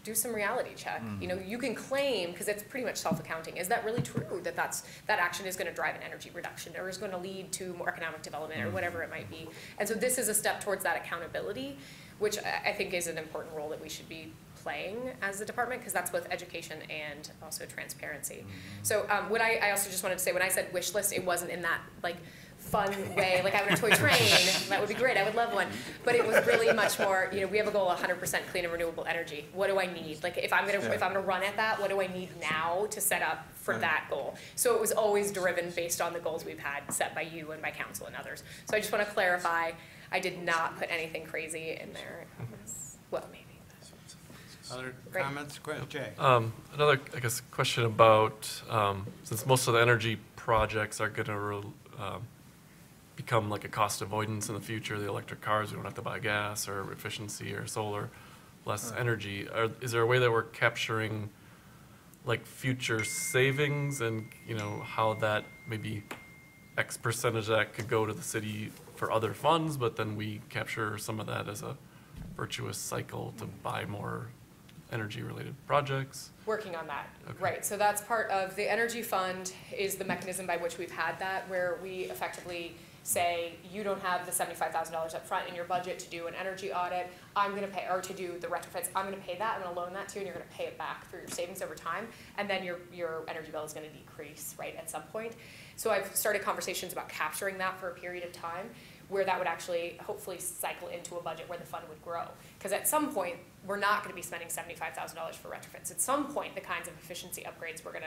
do some reality check. You know, you can claim, because it's pretty much self-accounting, is that really true, that action is going to drive an energy reduction or is going to lead to more economic development or whatever it might be. And so this is a step towards that accountability, which I think is an important role that we should be playing as a department, because that's both education and also transparency. So what I also just wanted to say, when I said wish list, it wasn't in that like fun way, like I want a toy train, that would be great, I would love one. But it was really much more, you know, we have a goal of 100% clean and renewable energy. What do I need? Like if I'm gonna run at that, what do I need now to set up for that goal? So it was always driven based on the goals we've had set by you and by council and others. So I just want to clarify, I did not put anything crazy in there. Well, maybe. Other Great. comments? Go ahead, Jay. Another, I guess, question about, since most of the energy projects are gonna become like a cost avoidance in the future, the electric cars, we don't have to buy gas or efficiency or solar, less energy. Is there a way that we're capturing like future savings and, you know, how that maybe X percentage of that could go to the city for other funds, but then we capture some of that as a virtuous cycle to buy more energy-related projects? Working on that, Okay. right. So that's part of the energy fund is the mechanism by which we've had that, where we effectively say, you don't have the $75,000 up front in your budget to do an energy audit, I'm gonna pay, or to do the retrofits, I'm gonna pay that, I'm gonna loan that to you, and you're gonna pay it back through your savings over time, and then your energy bill is gonna decrease, right, at some point. So I've started conversations about capturing that for a period of time, where that would actually hopefully cycle into a budget where the fund would grow. Because at some point, we're not gonna be spending $75,000 for retrofits. At some point, the kinds of efficiency upgrades we're gonna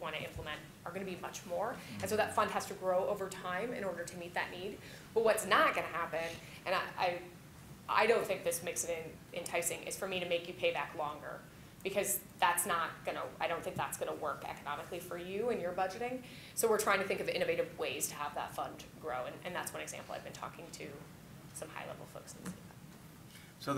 wanna implement are gonna be much more. And so that fund has to grow over time in order to meet that need. But what's not gonna happen, and I don't think this makes it enticing, is for me to make you pay back longer. Because that's not gonna, I don't think that's gonna work economically for you and your budgeting. So we're trying to think of innovative ways to have that fund grow, and that's one example. I've been talking to some high-level folks in the city. So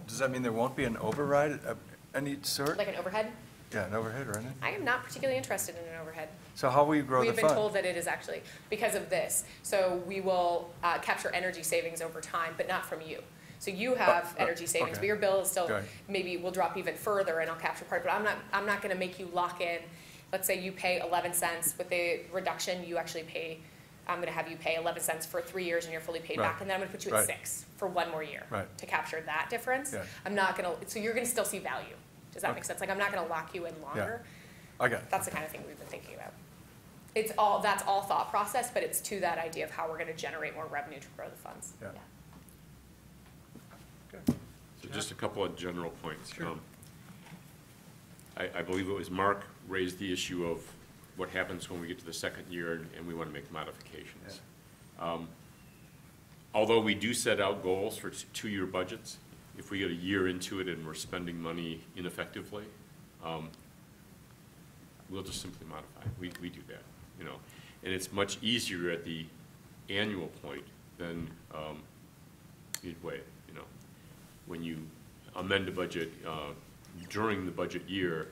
does that mean there won't be an override of any sort? Like an overhead? Yeah, an overhead or anything? I am not particularly interested in an overhead. So how will you grow the We've fund? been told that it is actually because of this. So we will capture energy savings over time, but not from you. So you have energy savings, okay. but your bill is still, Good. maybe will drop even further and I'll capture part, but I'm not gonna make you lock in. Let's say you pay 11 cents, with the reduction you actually pay, I'm gonna have you pay 11 cents for 3 years and you're fully paid Right. back, and then I'm gonna put you at Right. 6 for 1 more year. Right. To capture that difference. Yeah. I'm not gonna, so you're gonna still see value. Does that Okay. make sense? Like, I'm not gonna lock you in longer. I got it. That's the kind of thing we've been thinking about. That's all thought process, but it's to that idea of how we're gonna generate more revenue to grow the funds. Yeah. just a couple of general points. Sure. I believe it was Mark raised the issue of what happens when we get to the second year and we want to make modifications. Although we do set out goals for two-year budgets, if we get a year into it and we're spending money ineffectively, we'll just simply modify. We do that, you know. And it's much easier at the annual point than midway, you know. When you amend a budget during the budget year,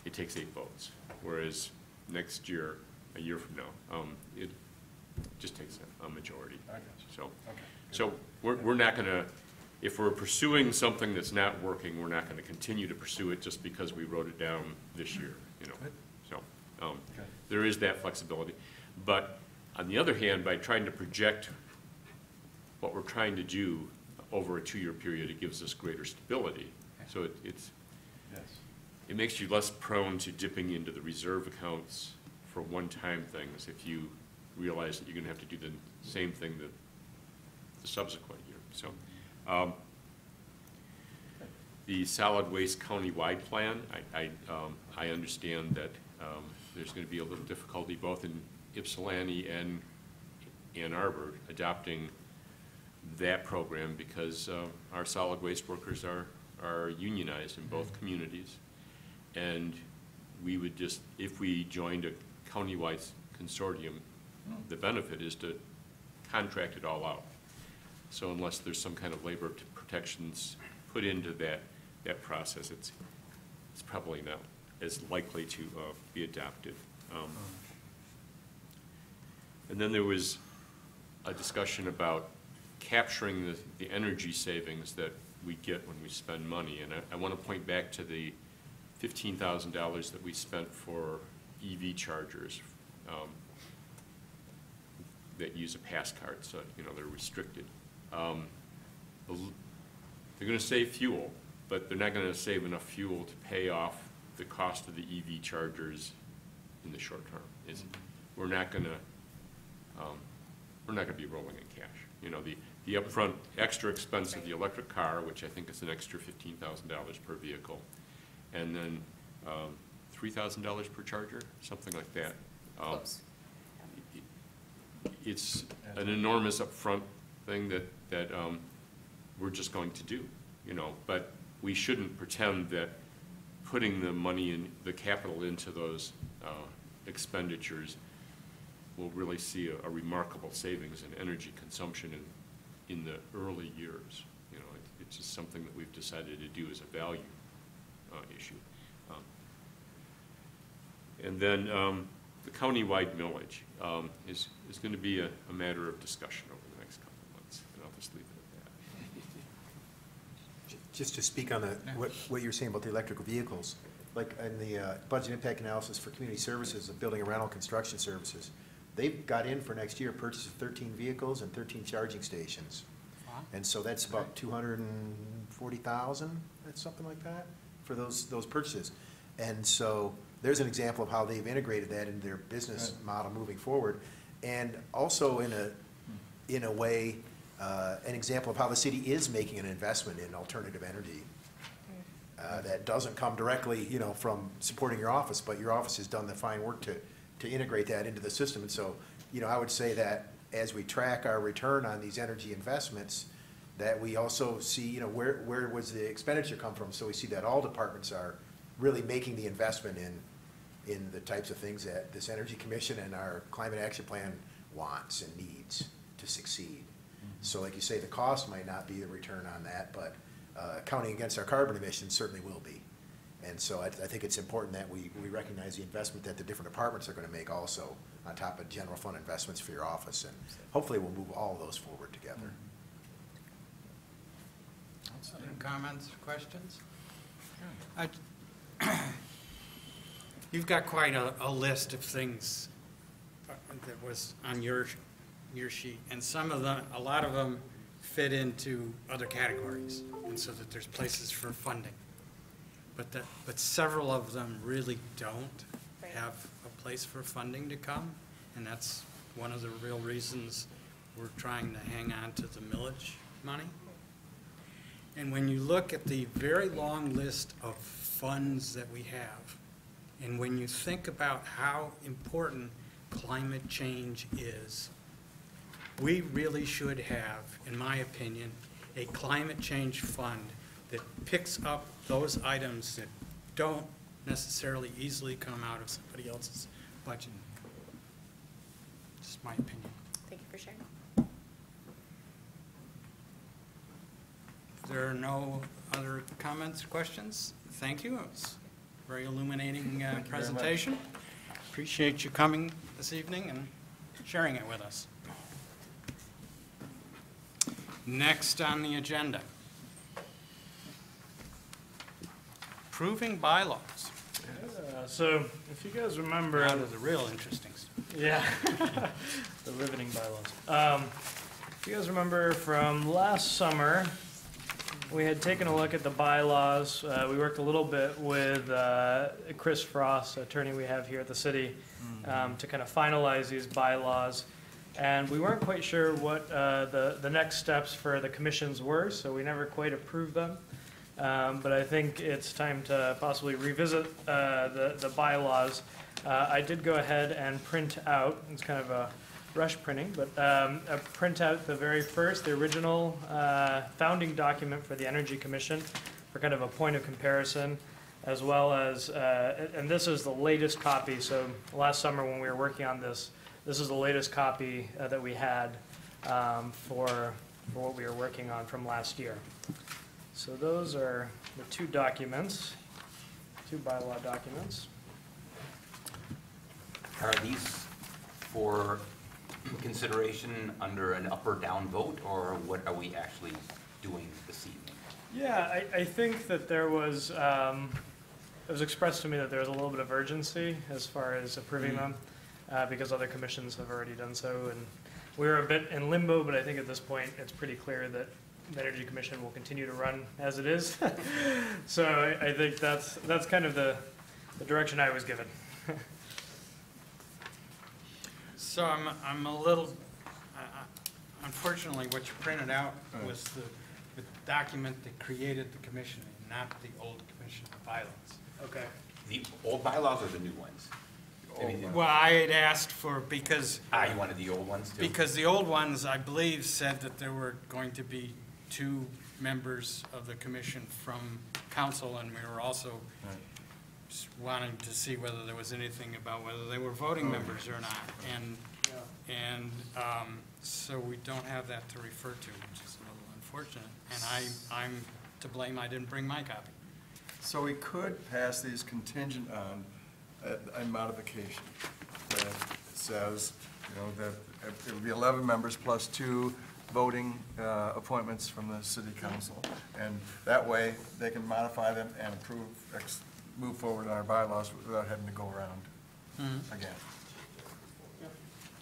it takes 8 votes. Whereas next year, a year from now, it just takes a majority. I got you. So, Okay. so we're not gonna, if we're pursuing something that's not working, we're not gonna continue to pursue it just because we wrote it down this year, you know. So, Okay. there is that flexibility. But on the other hand, by trying to project what we're trying to do over a 2-year period, it gives us greater stability. So it's, Yes. it makes you less prone to dipping into the reserve accounts for one-time things if you realize that you're gonna have to do the same thing the subsequent year. So, the solid waste countywide plan, I understand that there's gonna be a little difficulty both in Ypsilanti and Ann Arbor adopting that program because our solid waste workers are unionized in both communities. And we would just, if we joined a countywide consortium, the benefit is to contract it all out. So unless there's some kind of labor protections put into that process, it's probably not as likely to be adopted. And then there was a discussion about capturing the energy savings that we get when we spend money. And I want to point back to the $15,000 that we spent for EV chargers that use a pass card, so you know they're restricted. They're going to save fuel, but they're not going to save enough fuel to pay off the cost of the EV chargers in the short term. We're not going to be rolling in cash. You know, the upfront extra expense of the electric car, which I think is an extra $15,000 per vehicle, and then $3,000 per charger, something like that. Close. It's an enormous upfront thing that we're just going to do, you know, but we shouldn't pretend that putting the money in, the capital into those expenditures will really see a remarkable savings in energy consumption in the early years. You know, it's just something that we've decided to do as a value issue. And then the countywide millage is going to be a matter of discussion over the next couple of months, and I'll just leave it at that. Just to speak on what you're saying about the electrical vehicles, like in the budget impact analysis for community services of building and rental construction services, they've got in for next year purchase of 13 vehicles and 13 charging stations. And so that's about 240,000, that's something like that, for those purchases. And so there's an example of how they've integrated that into their business model moving forward. And also in a way, an example of how the city is making an investment in alternative energy. That doesn't come directly, you know, from supporting your office, but your office has done the fine work to integrate that into the system. And so, you know, I would say that as we track our return on these energy investments, that we also see, you know, where was the expenditure come from? So we see that all departments are really making the investment in the types of things that this Energy Commission and our Climate Action Plan wants and needs to succeed. So like you say, the cost might not be the return on that, but counting against our carbon emissions certainly will be. And so I think it's important that we recognize the investment that the different departments are going to make also on top of general fund investments for your office. And hopefully we'll move all of those forward together. Any comments, questions? You've got quite a list of things that was on your sheet, and some of them, a lot of them fit into other categories, and so that there's places for funding. But several of them really don't have a place for funding to come, and that's one of the real reasons we're trying to hang on to the millage money. And when you look at the very long list of funds that we have, and when you think about how important climate change is, we really should have, in my opinion, a climate change fund that picks up those items that don't necessarily easily come out of somebody else's budget. Just my opinion. Thank you for sharing. If there are no other comments, questions, thank you. It was a very illuminating very much. presentation. Appreciate you coming this evening and sharing it with us. Next on the agenda. Approving bylaws. So if you guys remember. Now to the real interesting stuff. Yeah, the riveting bylaws. If you guys remember from last summer, we had taken a look at the bylaws. We worked a little bit with Chris Frost, attorney we have here at the city, to kind of finalize these bylaws. And we weren't quite sure what the next steps for the commissions were, so we never quite approved them. But I think it's time to possibly revisit the bylaws. I did go ahead and print out, it's kind of a rush printing, but print out the very first, the original founding document for the Energy Commission for kind of a point of comparison, as well as, and this is the latest copy, so last summer when we were working on this, this is the latest copy that we had for what we were working on from last year. So those are the two documents, two bylaw documents. Are these for consideration under an up or down vote, or what are we actually doing this evening? Yeah, I think that there was, it was expressed to me that there was a little bit of urgency as far as approving them, because other commissions have already done so, and we were a bit in limbo, but I think at this point, it's pretty clear that the Energy Commission will continue to run as it is. So I think that's kind of the direction I was given. So I'm a little, unfortunately, what you printed out was the document that created the commission, not the old commission bylaws. Okay. The old bylaws or the new ones? Well, I had asked for, because. You wanted the old ones too? Because the old ones, I believe, said that there were going to be 2 members of the commission from council, and we were also just wanting to see whether there was anything about whether they were voting members or not. And so we don't have that to refer to, which is a little unfortunate. And I'm to blame, I didn't bring my copy. So we could pass these contingent on a modification that says, you know, that it would be 11 members plus 2 voting appointments from the city council. And that way, they can modify them and approve, move forward on our bylaws without having to go around again.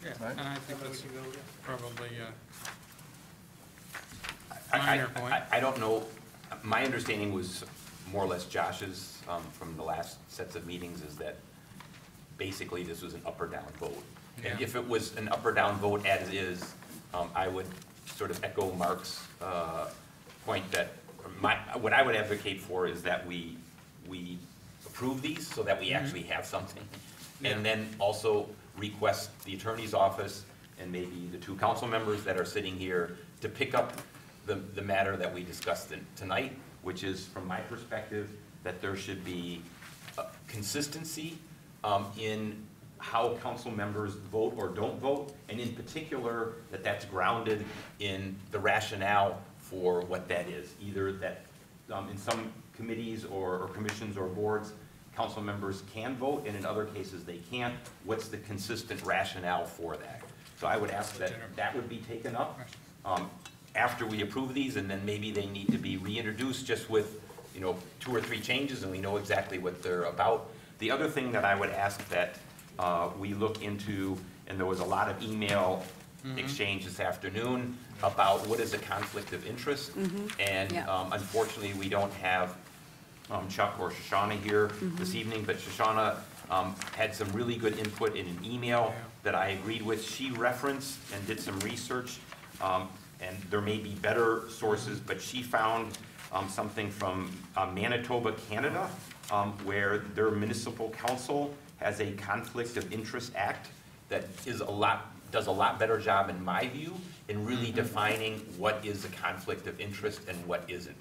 Yeah, Right. and I think that's probably a minor point. I don't know. My understanding was more or less Josh's from the last sets of meetings, is that basically this was an up or down vote. And Yeah. if it was an up or down vote as is, I would sort of echo Mark's point that what I would advocate for is that we approve these so that we actually have something. And then also request the attorney's office and maybe the 2 council members that are sitting here to pick up the matter that we discussed tonight, which is, from my perspective, that there should be consistency in how council members vote or don't vote, and in particular, that's grounded in the rationale for what that is. Either that in some committees or commissions or boards, council members can vote, and in other cases they can't. What's the consistent rationale for that? So I would ask that that would be taken up after we approve these, and then maybe they need to be reintroduced just with, 2 or 3 changes, and we know exactly what they're about. The other thing that I would ask that we look into, and there was a lot of email exchange this afternoon about what is a conflict of interest. And unfortunately, we don't have Chuck or Shoshana here this evening, but Shoshana had some really good input in an email that I agreed with. She referenced and did some research, and there may be better sources, but she found something from Manitoba, Canada, where their municipal council has a Conflict of Interest Act that does a lot better job, in my view, in really defining what is a conflict of interest and what isn't.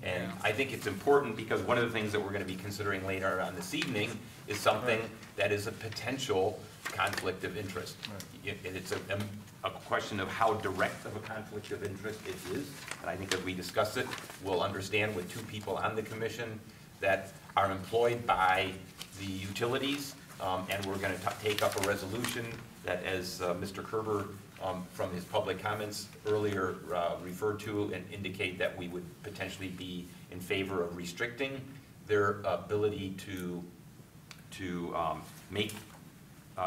And I think it's important because one of the things that we're going to be considering later on this evening is something that is a potential conflict of interest. And it's a question of how direct of a conflict of interest it is. And I think as we discuss it, we'll understand with two people on the commission that are employed by the utilities, and we're going to take up a resolution that, as Mr. Kerber from his public comments earlier referred to, and indicate that we would potentially be in favor of restricting their ability to make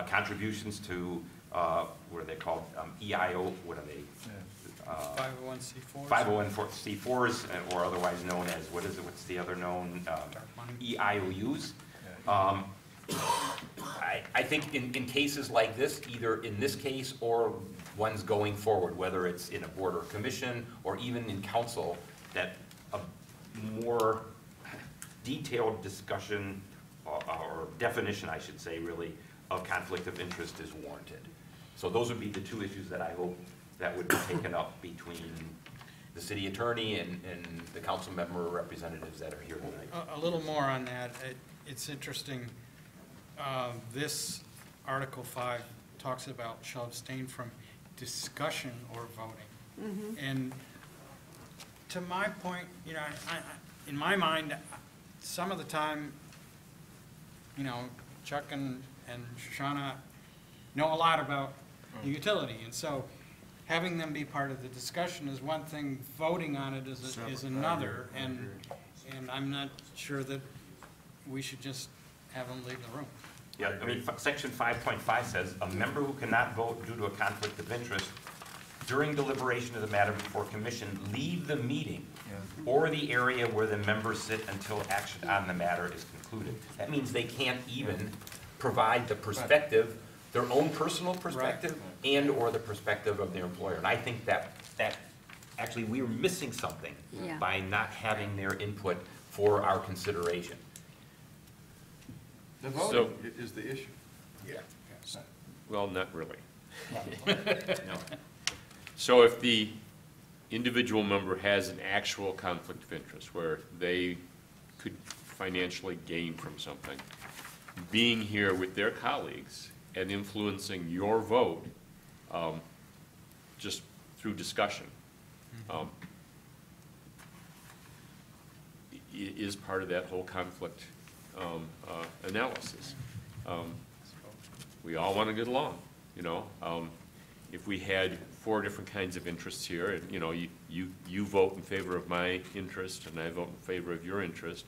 contributions to, what are they called, EIO, what are they? 501c4s. 501c4s, or otherwise known as, what's the other known, EIOUs. I think in cases like this, either in this case or ones going forward, whether it's in a board or commission or even in council, that a more detailed discussion or definition, I should say, really, of conflict of interest is warranted. So those would be the two issues that I hope that would be taken up between the city attorney and the council member representatives that are here tonight. A little more on that. It's interesting. This Article 5 talks about shall abstain from discussion or voting. And to my point, you know, in my mind, some of the time, you know, Chuck and Shoshana know a lot about the utility, and so having them be part of the discussion is one thing, voting on it is another, and I'm not sure that we should just have them leave the room. Yeah, I mean, section 5.5 says, a member who cannot vote due to a conflict of interest during deliberation of the matter before commission, leave the meeting or the area where the members sit until action on the matter is concluded. That means they can't even provide the perspective, their own personal perspective, and or the perspective of their employer. And I think that actually we were missing something by not having their input for our consideration. The voting is the issue. Well, not really. No. So if the individual member has an actual conflict of interest where they could financially gain from something, being here with their colleagues and influencing your vote just through discussion is part of that whole conflict analysis. We all want to get along, you know. If we had 4 different kinds of interests here, and you know, you vote in favor of my interest, and I vote in favor of your interest,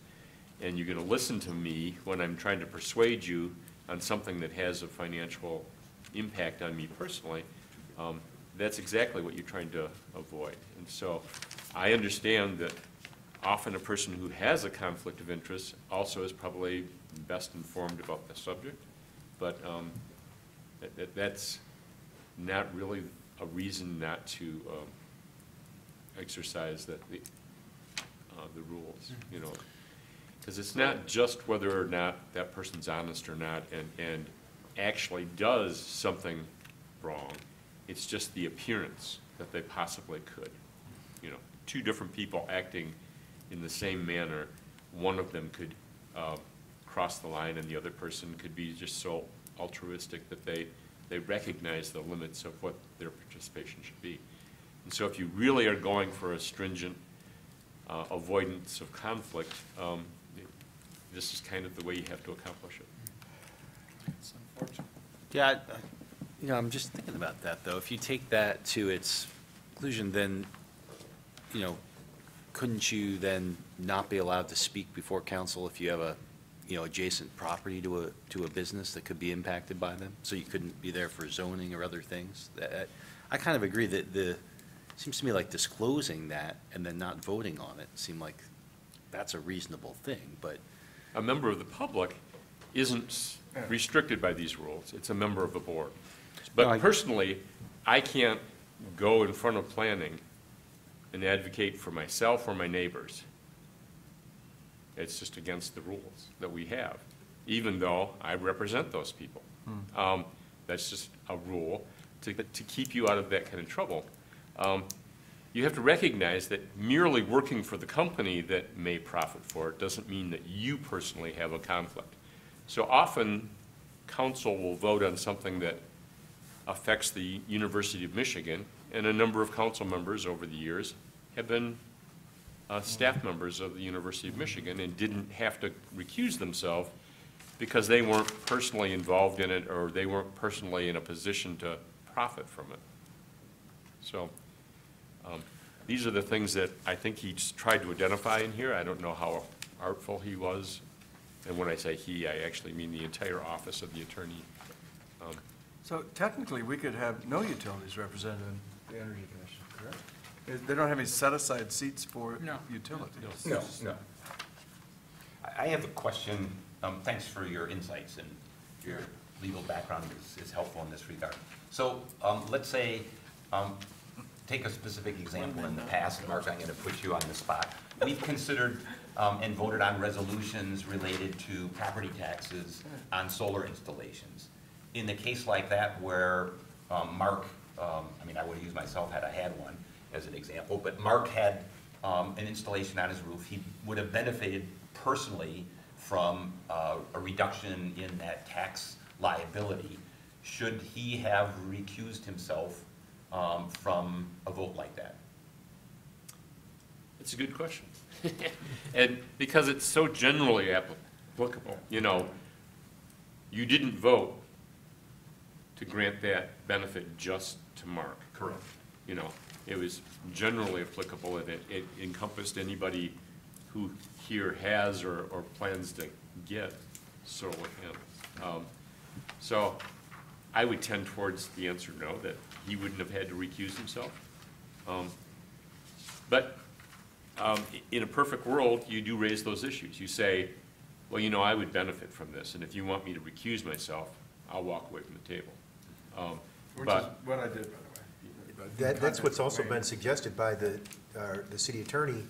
and you're going to listen to me when I'm trying to persuade you on something that has a financial impact on me personally, that's exactly what you're trying to avoid. And so I understand that often a person who has a conflict of interest also is probably best informed about the subject, but that's not really a reason not to exercise the rules, you know. Because it's not just whether or not that person's honest or not and actually does something wrong. It's just the appearance that they possibly could. You know, 2 different people acting in the same manner, one of them could cross the line and the other person could be just so altruistic that they recognize the limits of what their participation should be. And so if you really are going for a stringent avoidance of conflict, this is kind of the way you have to accomplish it. It's unfortunate. Yeah, you know, I'm just thinking about that, though. If you take that to its conclusion, then, you know, couldn't you then not be allowed to speak before council if you have a, you know, adjacent property to a business that could be impacted by them? So you couldn't be there for zoning or other things? I kind of agree that it seems to me like disclosing that and then not voting on it seemed like that's a reasonable thing, but. A member of the public isn't restricted by these rules. It's a member of the board. But personally, I can't go in front of planning and advocate for myself or my neighbors It's just against the rules that we have, even though I represent those people. That's just a rule to keep you out of that kind of trouble. You have to recognize that merely working for the company that may profit for it doesn't mean that you personally have a conflict. So often, council will vote on something that affects the University of Michigan, and a number of council members over the years have been staff members of the University of Michigan and didn't have to recuse themselves because they weren't personally involved in it or they weren't personally in a position to profit from it. So these are the things that I think he's tried to identify in here. I don't know how artful he was. And when I say he, I actually mean the entire office of the attorney. So technically, we could have no utilities represented in the Energy Commission, correct? They don't have any set-aside seats for No. utilities? No. I have a question. Thanks for your insights, and your legal background is helpful in this regard. So let's say, take a specific example in the past. Mark, I'm going to put you on the spot. We've considered and voted on resolutions related to property taxes on solar installations. In the case like that where Mark, I mean, I would have used myself had I had one as an example, but Mark had an installation on his roof. He would have benefited personally from a reduction in that tax liability. Should he have recused himself from a vote like that? It's a good question. And because it's so generally applicable, you know, you didn't vote to grant that benefit just to Mark. Correct. You know, it was generally applicable, and it encompassed anybody who here has or plans to get solar panels. So I would tend towards the answer no, that he wouldn't have had to recuse himself. But in a perfect world, you do raise those issues. You say, well, you know, I would benefit from this, and if you want me to recuse myself, I'll walk away from the table. Which But is what I did, by the way. That's what's also been suggested by the city attorney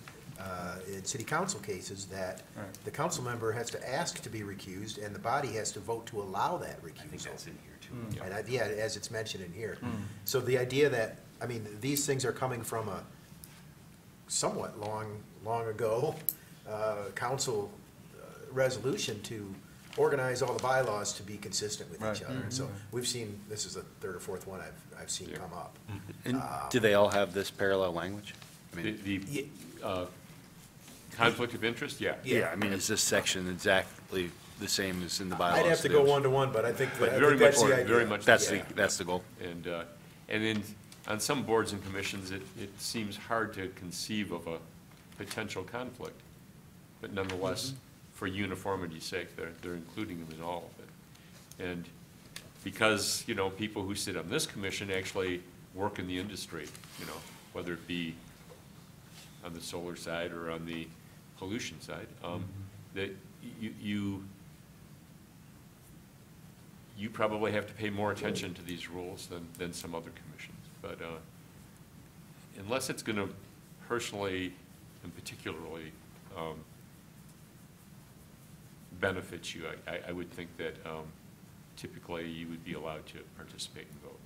in city council cases, that Right. the council member has to ask to be recused, and the body has to vote to allow that recusal. I think that's in here too. And yeah, as it's mentioned in here. So the idea that, I mean, these things are coming from a somewhat long ago council resolution to organize all the bylaws to be consistent with each Right. other. And so we've seen, this is the third or fourth one I've seen Yeah. come up. And do they all have this parallel language? I mean, the conflict of interest, yeah. yeah, I mean, is this section exactly the same as in the bylaws? I'd have to go one-to-one, but I think But that- I very think that's much, the idea. very much. That's Yeah. that's the goal. And then on some boards and commissions, it seems hard to conceive of a potential conflict. But nonetheless, for uniformity's sake, they're including them in all of it. And because, you know, people who sit on this commission actually work in the industry, you know, whether it be on the solar side or on the pollution side, that you probably have to pay more attention to these rules than some other commissions. But unless it's going to personally and particularly benefit you, I would think that typically you would be allowed to participate and vote.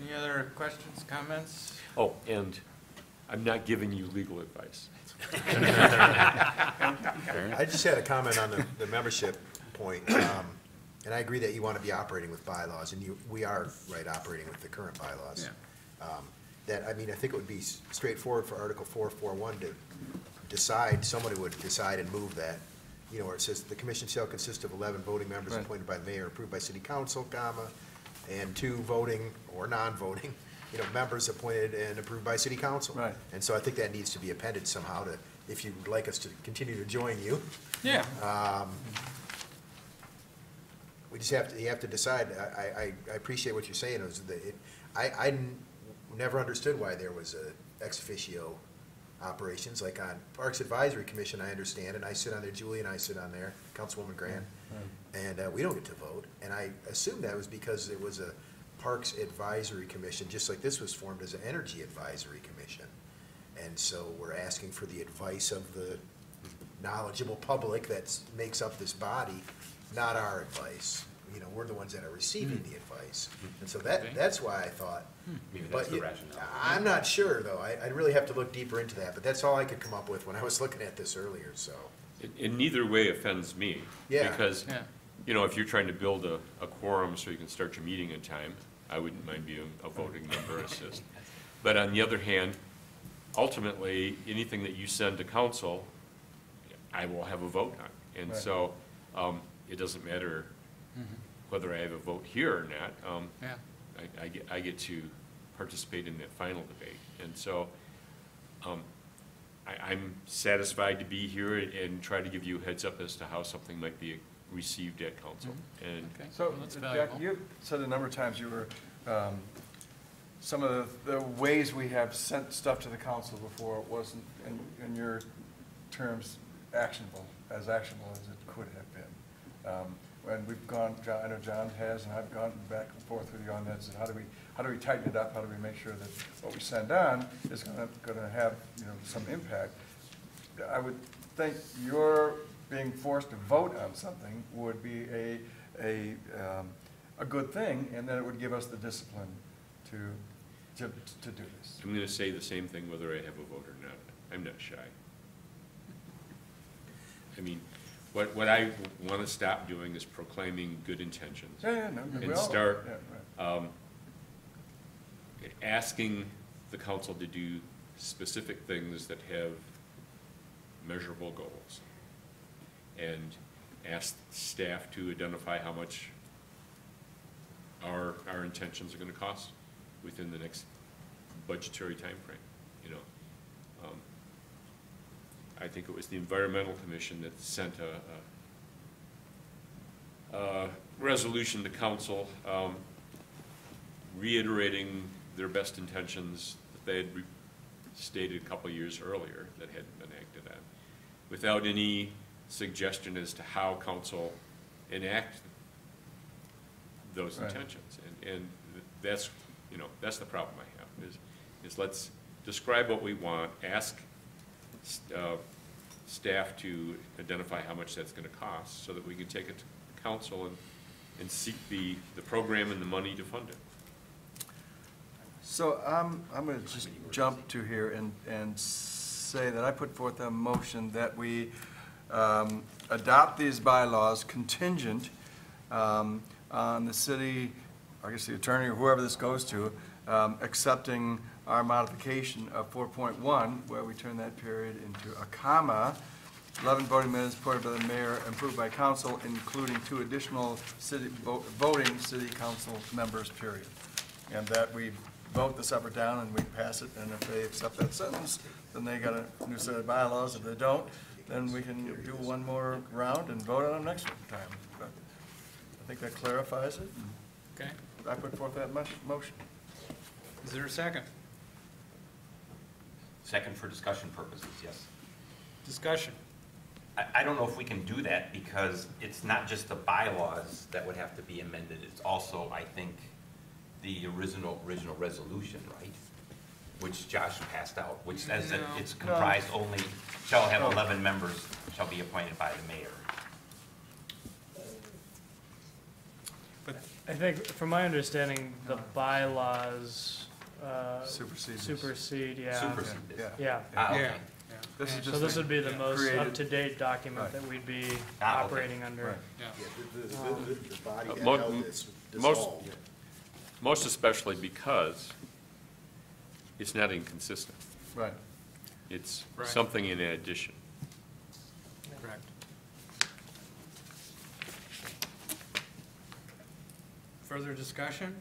Any other questions, comments? Oh, and I'm not giving you legal advice. I just had a comment on the membership point, and I agree that you want to be operating with bylaws, and we are, right, operating with the current bylaws. That, I mean, I think it would be straightforward for Article 441 to decide, somebody would decide and move that, you know, where it says, the commission shall consist of 11 voting members Right. appointed by the mayor, approved by city council, comma, and 2 voting or non-voting, you know, members appointed and approved by city council. Right. And so I think that needs to be appended somehow to, if you'd like us to continue to join you. Yeah. We just have to, you have to decide. I appreciate what you're saying. I never understood why there was a ex officio operations, like on Parks Advisory Commission, I understand, and I sit on there, Julie and I sit on there, Councilwoman Grant, and we don't get to vote. And I assumed that was because it was a Parks Advisory Commission, just like this was formed as an Energy Advisory Commission. And so we're asking for the advice of the knowledgeable public that makes up this body, not our advice. You know, we're the ones that are receiving the advice. And so that's why I thought. Maybe But that's the you- rationale. I'm not sure, though. I'd really have to look deeper into that, but that's all I could come up with when I was looking at this earlier, so. And neither way offends me. Yeah. Because, Yeah. you know, if you're trying to build a quorum so you can start your meeting in time, I wouldn't mind being a voting member assist. But on the other hand, ultimately, anything that you send to council, I will have a vote on. And Right. so, it doesn't matter whether I have a vote here or not. Yeah. I get to participate in that final debate. And so, I'm satisfied to be here and try to give you a heads up as to how something might be received at council. And Okay. So, Well, that's Jack, valuable. you said a number of times you were, some of the ways we have sent stuff to the council before wasn't, in your terms, as actionable as it could have been. When we've gone, I know John has, and I've gone back and forth with you on that, so how do we tighten it up? How do we make sure that what we send on is gonna have, you know, some impact? I would think your being forced to vote on something would be a good thing, and then it would give us the discipline to do this. I'm gonna say the same thing whether I have a vote or not. I'm not shy. I mean, what I wanna stop doing is proclaiming good intentions. Yeah, no, we And all- start, yeah, right. Asking the council to do specific things that have measurable goals. And ask staff to identify how much our intentions are gonna cost within the next budgetary timeframe, you know. I think it was the Environmental Commission that sent a resolution to council, reiterating their best intentions that they had stated a couple of years earlier that hadn't been acted on, without any suggestion as to how council enact those Right. intentions. And that's, you know, that's the problem I have, is let's describe what we want, ask staff to identify how much that's gonna cost, so that we can take it to council and seek the program and the money to fund it. So I'm going to just jump to here and say that I put forth a motion that we adopt these bylaws contingent on the city, I guess the attorney or whoever this goes to, accepting our modification of 4.1, where we turn that period into a comma, 11 voting minutes appointed by the mayor, approved by council, including 2 additional voting city council members, period. And that we vote this up or down, and we pass it, and if they accept that sentence, then they got a new set of bylaws. If they don't, then we can do one more round and vote on them next time. But I think that clarifies it. Okay. I put forth that motion. Is there a second? Second for discussion purposes, yes. Discussion. I don't know if we can do that, because it's not just the bylaws that would have to be amended, it's also, I think, the original resolution, right? Which Josh passed out, which says that No. it's comprised only, shall have 11 members, shall be appointed by the mayor. But I think, from my understanding, the bylaws Supersede this. supersede, yeah. Supersede this. Yeah. Yeah. Ah, okay. Yeah. This is So just this would be the yeah, most created- up-to-date document Right. that we'd be Ah, okay. operating under. Right. Yeah. Yeah, the body that Mo- held this most- dissolved. Most especially because it's not inconsistent. Right. It's Right. something in addition. Correct. Further discussion?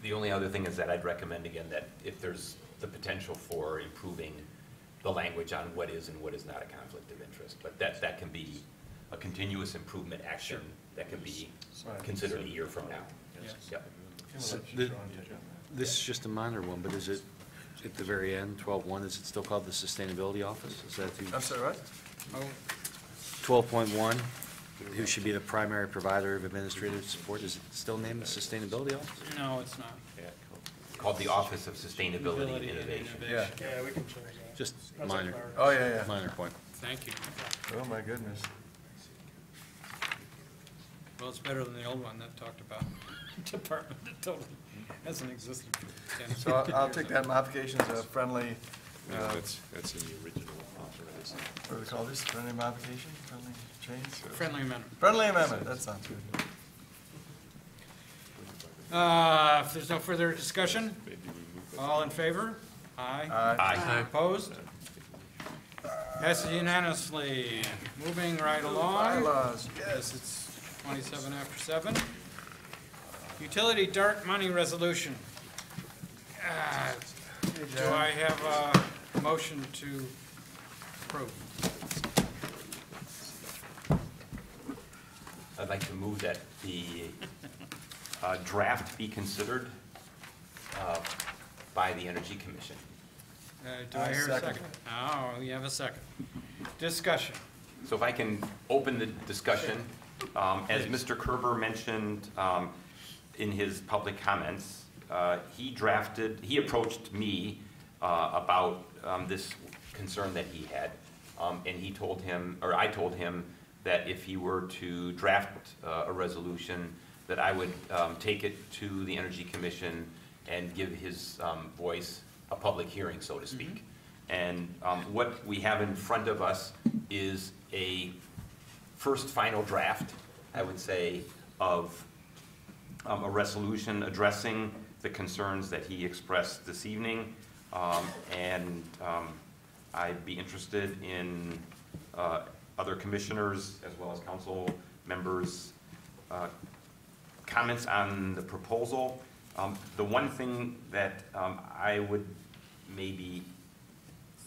The only other thing is that I'd recommend again that if there's the potential for improving the language on what is and what is not a conflict of interest, but that can be a continuous improvement action that can be Right. considered a year from now. Yes. Yep. So this is just a minor one, but is it, at the very end, 12.1, is it still called the Sustainability Office? Is that I'm the, sorry, what? Oh, 12.1, who should be the primary provider of administrative support, is it still named the Sustainability Office? no, it's not. called the Office of Sustainability and Innovation. Yeah. Yeah, we can change that. Just That's a minor, priority. Oh, yeah, yeah. minor point. Thank you. Oh, my goodness. Well, it's better than the old one that talked about department that totally hasn't existed for 10 So I'll take that modification as a friendly, Yeah, that's in the original authorization. what do they call this, friendly modification, friendly change? Friendly amendment. Friendly amendment, that sounds good. If there's no further discussion, all in favor? Aye. Aye. Opposed? Passes unanimously. Moving right along. Bylaws, Yes, it's 27 after 7. Utility dark money resolution. Do I have a motion to approve? I'd like to move that the draft be considered by the Energy Commission. Do I hear a second? Oh, we have a second. Discussion. So if I can open the discussion, as Please. Mr. Kerber mentioned in his public comments, he approached me about this concern that he had, and he told him, or I told him, that if he were to draft a resolution, that I would take it to the Energy Commission and give his voice a public hearing, so to speak. And what we have in front of us is a first final draft, I would say, of a resolution addressing the concerns that he expressed this evening. And I'd be interested in other commissioners as well as council members' comments on the proposal. The one thing that I would maybe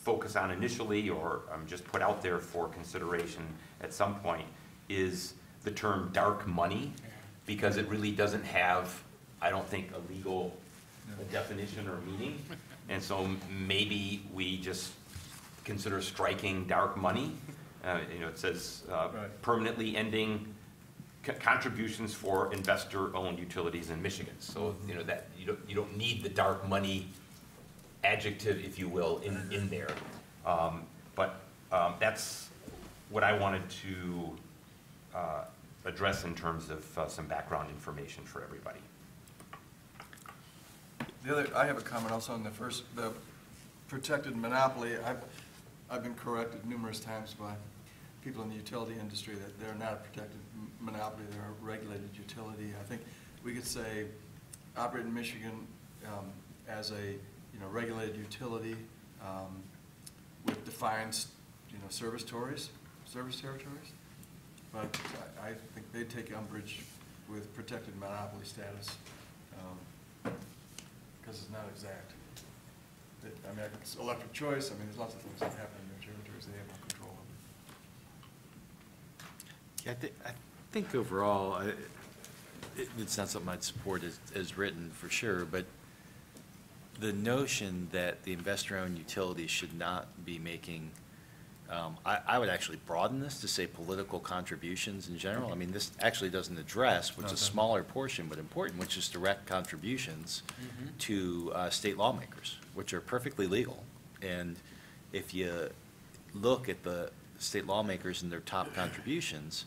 focus on initially, or just put out there for consideration at some point, is the term dark money, because it really doesn't have, I don't think, a legal definition or meaning. And so maybe we just consider striking dark money. It says permanently ending contributions for investor-owned utilities in Michigan. So, that you don't need the dark money adjective, if you will, in there. But that's what I wanted to address in terms of some background information for everybody. I have a comment also on the protected monopoly. I've been corrected numerous times by people in the utility industry that they're not a protected monopoly, they're a regulated utility. I think we could say operate in Michigan as a regulated utility with defined service territories. But I think they take umbrage with protected monopoly status because it's not exact. It's electric choice. There's lots of things that happen in their territories they have no control over. Yeah, I think overall, it's not something I'd support as written for sure, but the notion that the investor-owned utilities should not be making, I would actually broaden this to say political contributions in general. This actually doesn't address, which is a smaller portion but important, which is direct contributions to state lawmakers, which are perfectly legal. And if you look at the state lawmakers and their top contributions,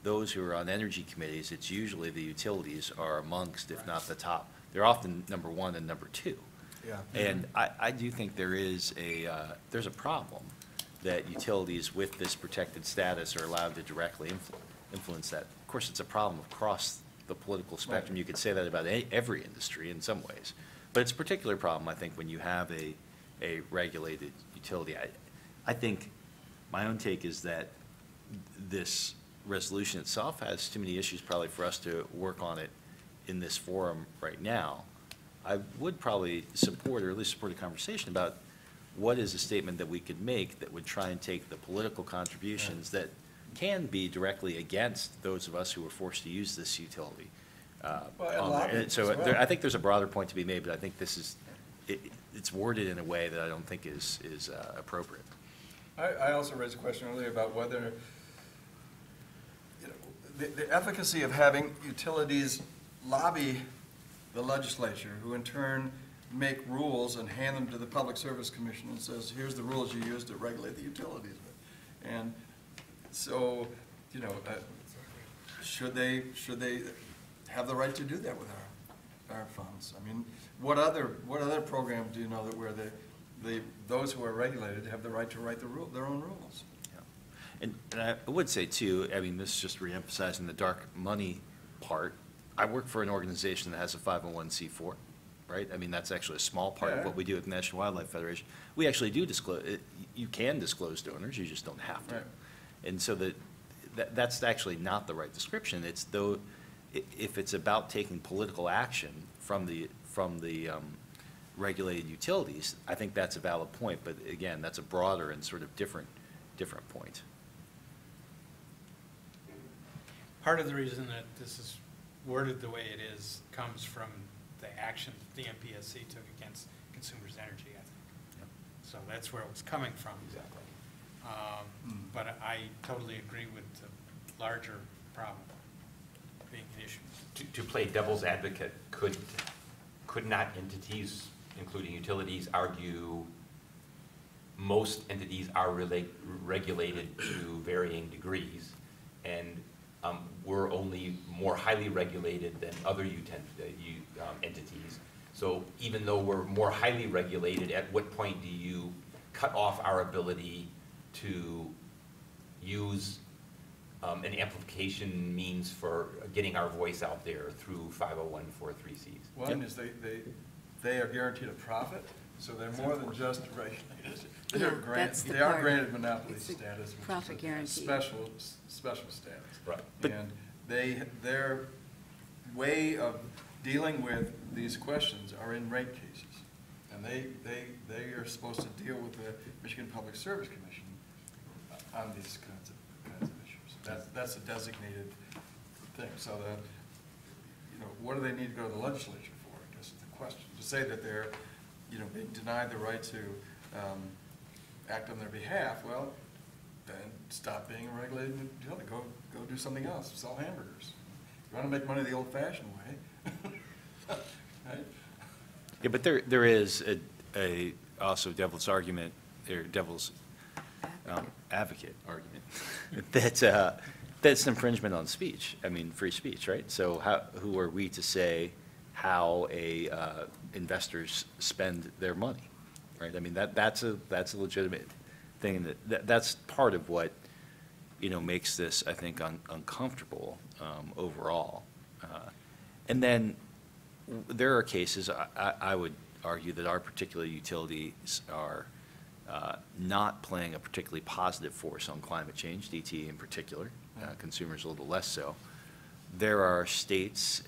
those who are on energy committees, it's usually the utilities are amongst, if not the top. They're often number one and number two. Yeah. And I do think there's a problem that utilities with this protected status are allowed to directly influence that. Of course, it's a problem across the political spectrum. You could say that about every industry in some ways. But it's a particular problem, I think, when you have a regulated utility. I think my own take is that this resolution itself has too many issues probably for us to work on it in this forum right now. I would probably support, or at least support a conversation about what is a statement that we could make that would try and take the political contributions that can be directly against those of us who are forced to use this utility. On there. And so I think there's a broader point to be made, but I think this is, it's worded in a way that I don't think is appropriate. I also raised a question earlier about whether the efficacy of having utilities lobby the legislature, who in turn make rules and hand them to the Public Service Commission and says, here's the rules you use to regulate the utilities. And so, you know, should they have the right to do that with our funds? I mean, what other programs do you know that where those who are regulated have the right to write their own rules? And I would say too, I mean, this is just reemphasizing the dark money part. I work for an organization that has a 501c4, right? I mean, that's actually a small part of what we do at the National Wildlife Federation. We actually do disclose, you can disclose donors, you just don't have to. Right. And so that's actually not the right description. It's though, if it's about taking political action from the regulated utilities, I think that's a valid point. But again, that's a broader and sort of different point. Part of the reason that this is worded the way it is comes from the action the MPSC took against Consumers Energy, I think. Yep. So that's where it was coming from. Exactly. But I totally agree with the larger problem being an issue. To play devil's advocate, could not entities, including utilities, argue most entities are regulated to varying degrees, and we're only more highly regulated than other entities. So even though we're more highly regulated, at what point do you cut off our ability to use an amplification means for getting our voice out there through 501(c)(4)(c)(3)s? One is they are guaranteed a profit, so they're more than just regulated. They are granted monopoly status, which profit is guarantee. special status. Right. And their way of dealing with these questions are in rate cases. And they are supposed to deal with the Michigan Public Service Commission on these kinds of issues. That's a designated thing. So what do they need to go to the legislature for, I guess is the question. To say that they're, being denied the right to act on their behalf, well, then stop being a regulated utility. Go do something else. Sell hamburgers. You want to make money the old-fashioned way, right? Yeah, but there is also devil's argument, or devil's advocate argument, that's infringement on speech. I mean, free speech, right? So who are we to say how investors spend their money, right? I mean, that's a legitimate thing, that's part of what makes this, I think, uncomfortable overall. And then there are cases, I would argue, that our particular utilities are not playing a particularly positive force on climate change, DTE in particular, consumers a little less so. There are states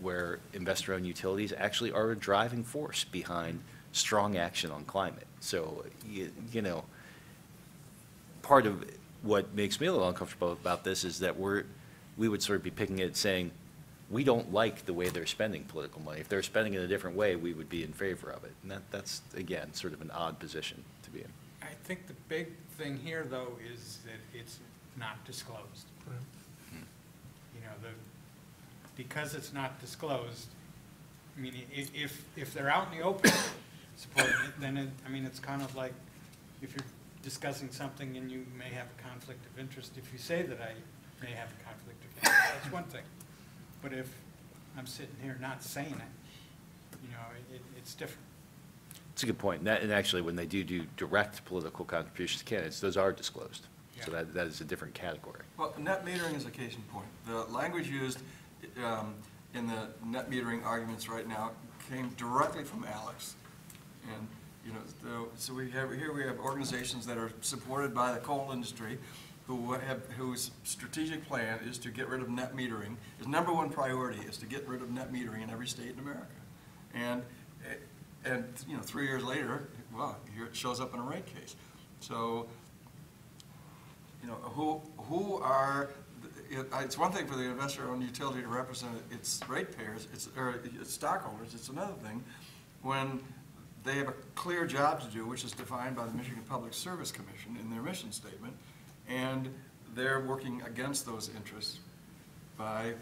where investor-owned utilities actually are a driving force behind strong action on climate. So, part of what makes me a little uncomfortable about this is that we would sort of be picking it saying, we don't like the way they're spending political money. If they're spending it a different way, we would be in favor of it. And that's, again, sort of an odd position to be in. I think the big thing here, though, is that it's not disclosed. Because it's not disclosed, I mean, if they're out in the open supporting it, then it's kind of like if you're discussing something and you may have a conflict of interest. If you say that I may have a conflict of interest, that's one thing. But if I'm sitting here not saying it, it's different. It's a good point. And actually, when they do direct political contributions to candidates, those are disclosed. Yeah. So that is a different category. Well, net metering is a case in point. The language used in the net metering arguments right now came directly from Alex. And, so we have organizations that are supported by the coal industry whose strategic plan is to get rid of net metering. His number one priority is to get rid of net metering in every state in America. And 3 years later, well, here it shows up in a rate case. So, who are, it's one thing for the investor-owned utility to represent its ratepayers, or its stockholders. It's another thing when they have a clear job to do, which is defined by the Michigan Public Service Commission in their mission statement, and they're working against those interests by,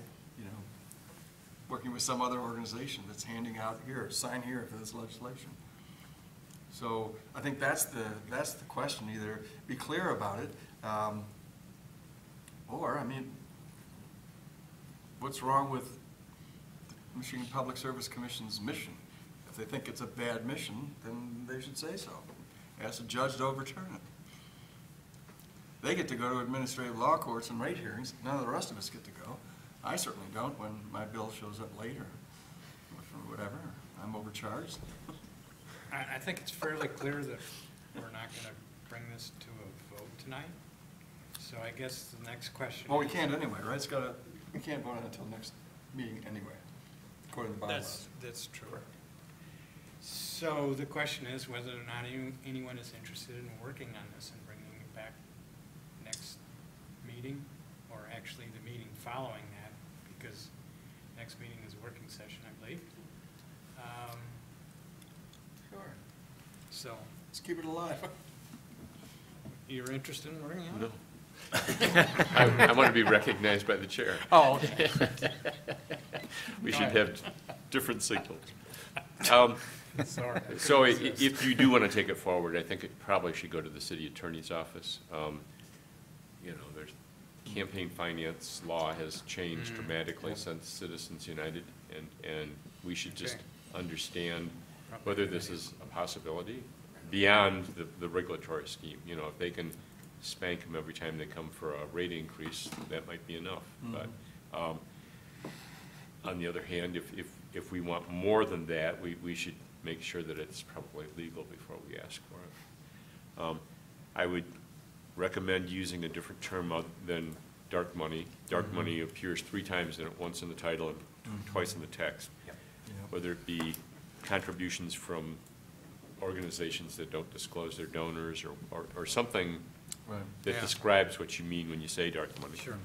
working with some other organization that's handing out here, sign here for this legislation. So I think that's the question. Either be clear about it, or, I mean, what's wrong with the Michigan Public Service Commission's mission? If they think it's a bad mission, then they should say so. Ask the judge to overturn it. They get to go to administrative law courts and rate hearings. None of the rest of us get to go. I certainly don't when my bill shows up later, or whatever. I'm overcharged. I think it's fairly clear that we're not going to bring this to a vote tonight. So I guess the next question. Well, we can't anyway, right? We can't vote on it until next meeting anyway, according to the bylaws. That's true. So the question is whether or not anyone is interested in working on this and bringing it back next meeting, or actually the meeting following that, because next meeting is a working session, I believe. Sure. So Let's keep it alive. you're interested in working on it? No. I want to be recognized by the chair. Oh, okay. We should have different signals. Sorry. So if you do want to take it forward, I think it probably should go to the city attorney's office. You know, there's campaign finance law has changed dramatically since Citizens United, and we should just understand whether this is a possibility beyond the regulatory scheme. You know, if they can spank them every time they come for a rate increase, that might be enough. But on the other hand, if we want more than that, we should make sure that it's probably legal before we ask for it. I would recommend using a different term other than dark money. Dark money appears 3 times once in the title and twice in the text. Yep. Yeah. Whether it be contributions from organizations that don't disclose their donors, or something Right. that Yeah. describes what you mean when you say dark money. Sure.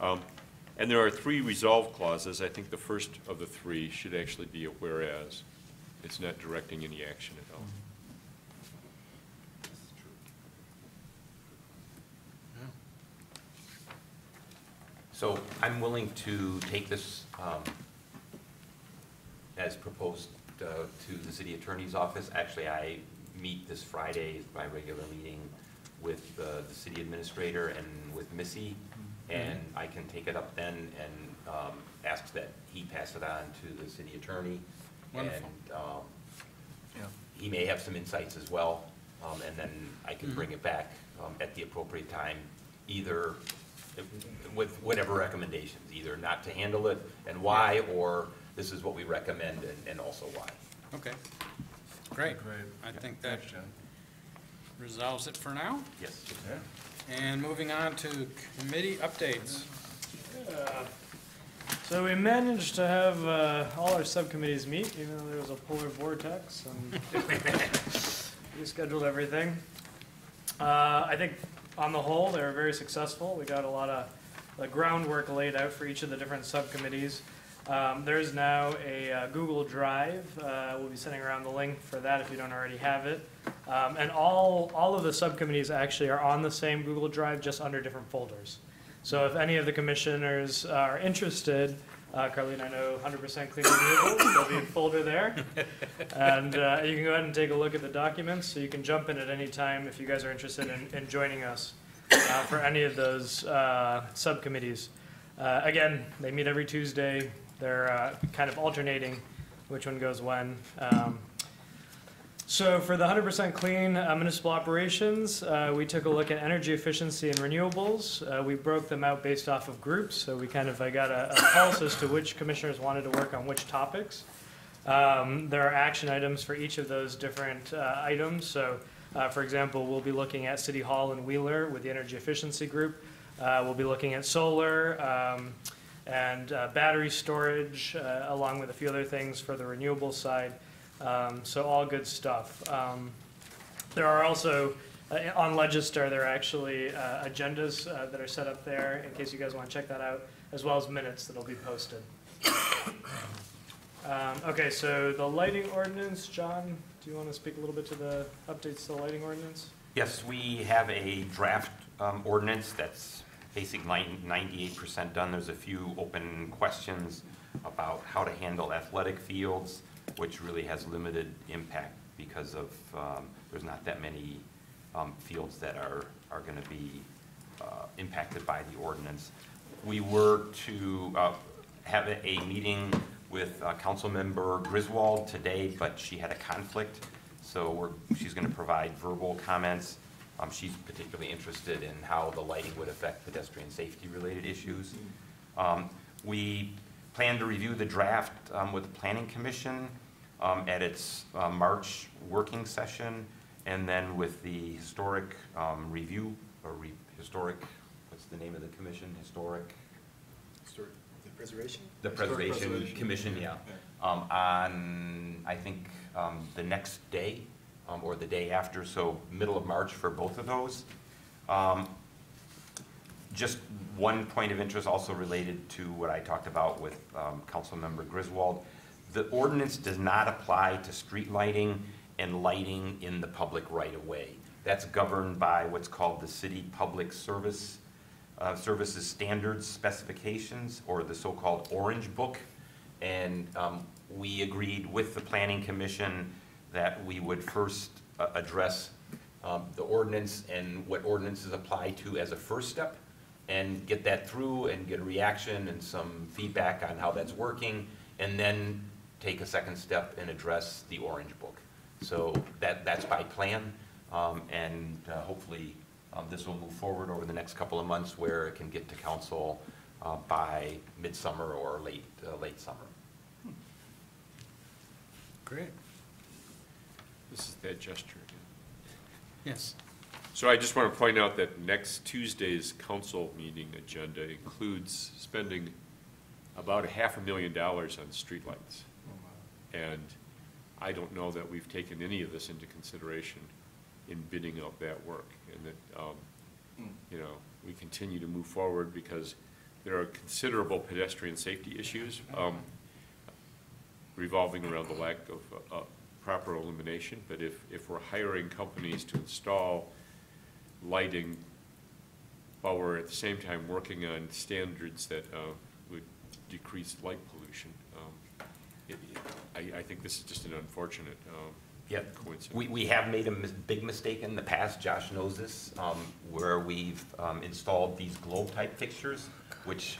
And there are 3 resolve clauses. I think the first of the 3 should actually be a whereas. It's not directing any action at all. So I'm willing to take this as proposed to the city attorney's office. Actually, I meet this Friday, my regular meeting, with the city administrator and with Missy, and I can take it up then and ask that he pass it on to the city attorney. Wonderful. And Yeah. he may have some insights as well, and then I can bring it back at the appropriate time, either with whatever recommendations, either not to handle it and why, or this is what we recommend and also why. Okay. Great. Great. I think that Thanks, John. resolves it for now. Yes. Yeah. And moving on to committee updates. So we managed to have all our subcommittees meet, even though there was a polar vortex, and we scheduled everything. I think on the whole, they were very successful. We got a lot of the groundwork laid out for each of the different subcommittees. There is now a Google Drive. We'll be sending around the link for that if you don't already have it. And all of the subcommittees actually are on the same Google Drive, just under different folders. So if any of the commissioners are interested, Carlene, I know 100% Clean Renewables, there'll be a folder there. And you can go ahead and take a look at the documents, so you can jump in at any time if you guys are interested in joining us for any of those subcommittees. Again, they meet every Tuesday. They're kind of alternating which one goes when. So for the 100% clean municipal operations, we took a look at energy efficiency and renewables. We broke them out based off of groups, so we kind of got a pulse as to which commissioners wanted to work on which topics. There are action items for each of those different items. So, for example, we'll be looking at City Hall and Wheeler with the energy efficiency group. We'll be looking at solar and battery storage, along with a few other things for the renewable side. So all good stuff. There are also, on Legistar, there are actually agendas that are set up there in case you guys want to check that out, as well as minutes that'll be posted. Okay, so the lighting ordinance, John, do you want to speak a little bit to the updates to the lighting ordinance? Yes, we have a draft ordinance that's basically 98% done. There's a few open questions about how to handle athletic fields, which really has limited impact because of, there's not that many fields that are going to be impacted by the ordinance. We were to have a meeting with Councilmember Griswold today, but she had a conflict, so she's going to provide verbal comments. She's particularly interested in how the lighting would affect pedestrian safety-related issues. We plan to review the draft with the Planning Commission at its March working session, and then with the historic review, or historic, what's the name of the commission? Historic? The preservation? The Preservation Commission, yeah. On, I think, the next day, or the day after, so middle of March for both of those. Just one point of interest also related to what I talked about with Councilmember Griswold. The ordinance does not apply to street lighting and lighting in the public right-of-way. That's governed by what's called the City Public Services Standards Specifications, or the so-called Orange Book. And we agreed with the Planning Commission that we would first address the ordinance and what ordinances apply to as a first step, and get that through and get a reaction and some feedback on how that's working, and then take a second step and address the Orange Book. So that's by plan, and hopefully this will move forward over the next couple of months where it can get to council by midsummer or late summer. Great. This is that gesture again. Yes. So I just want to point out that next Tuesday's council meeting agenda includes spending about $500,000 on streetlights. And I don't know that we've taken any of this into consideration in bidding out that work. And that, you know, we continue to move forward because there are considerable pedestrian safety issues revolving around the lack of proper illumination. But if we're hiring companies to install lighting while we're at the same time working on standards that would decrease light pollution, I think this is just an unfortunate coincidence. We have made a big mistake in the past, Josh knows this, where we've installed these globe-type fixtures, which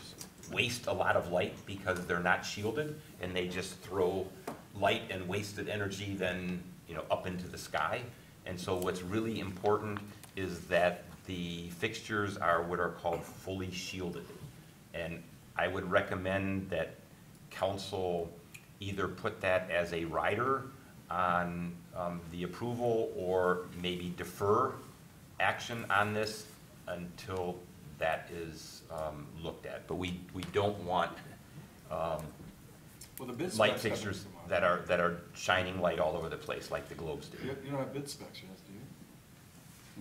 waste a lot of light because they're not shielded, and they just throw light and wasted energy then, you know, up into the sky. And so what's really important is that the fixtures are what are called fully shielded. And I would recommend that council either put that as a rider on the approval, or maybe defer action on this until that is looked at. But we don't want Well, the bid light specs fixtures haven't that are shining light all over the place like the globes do. You don't have bid specs yet, do you?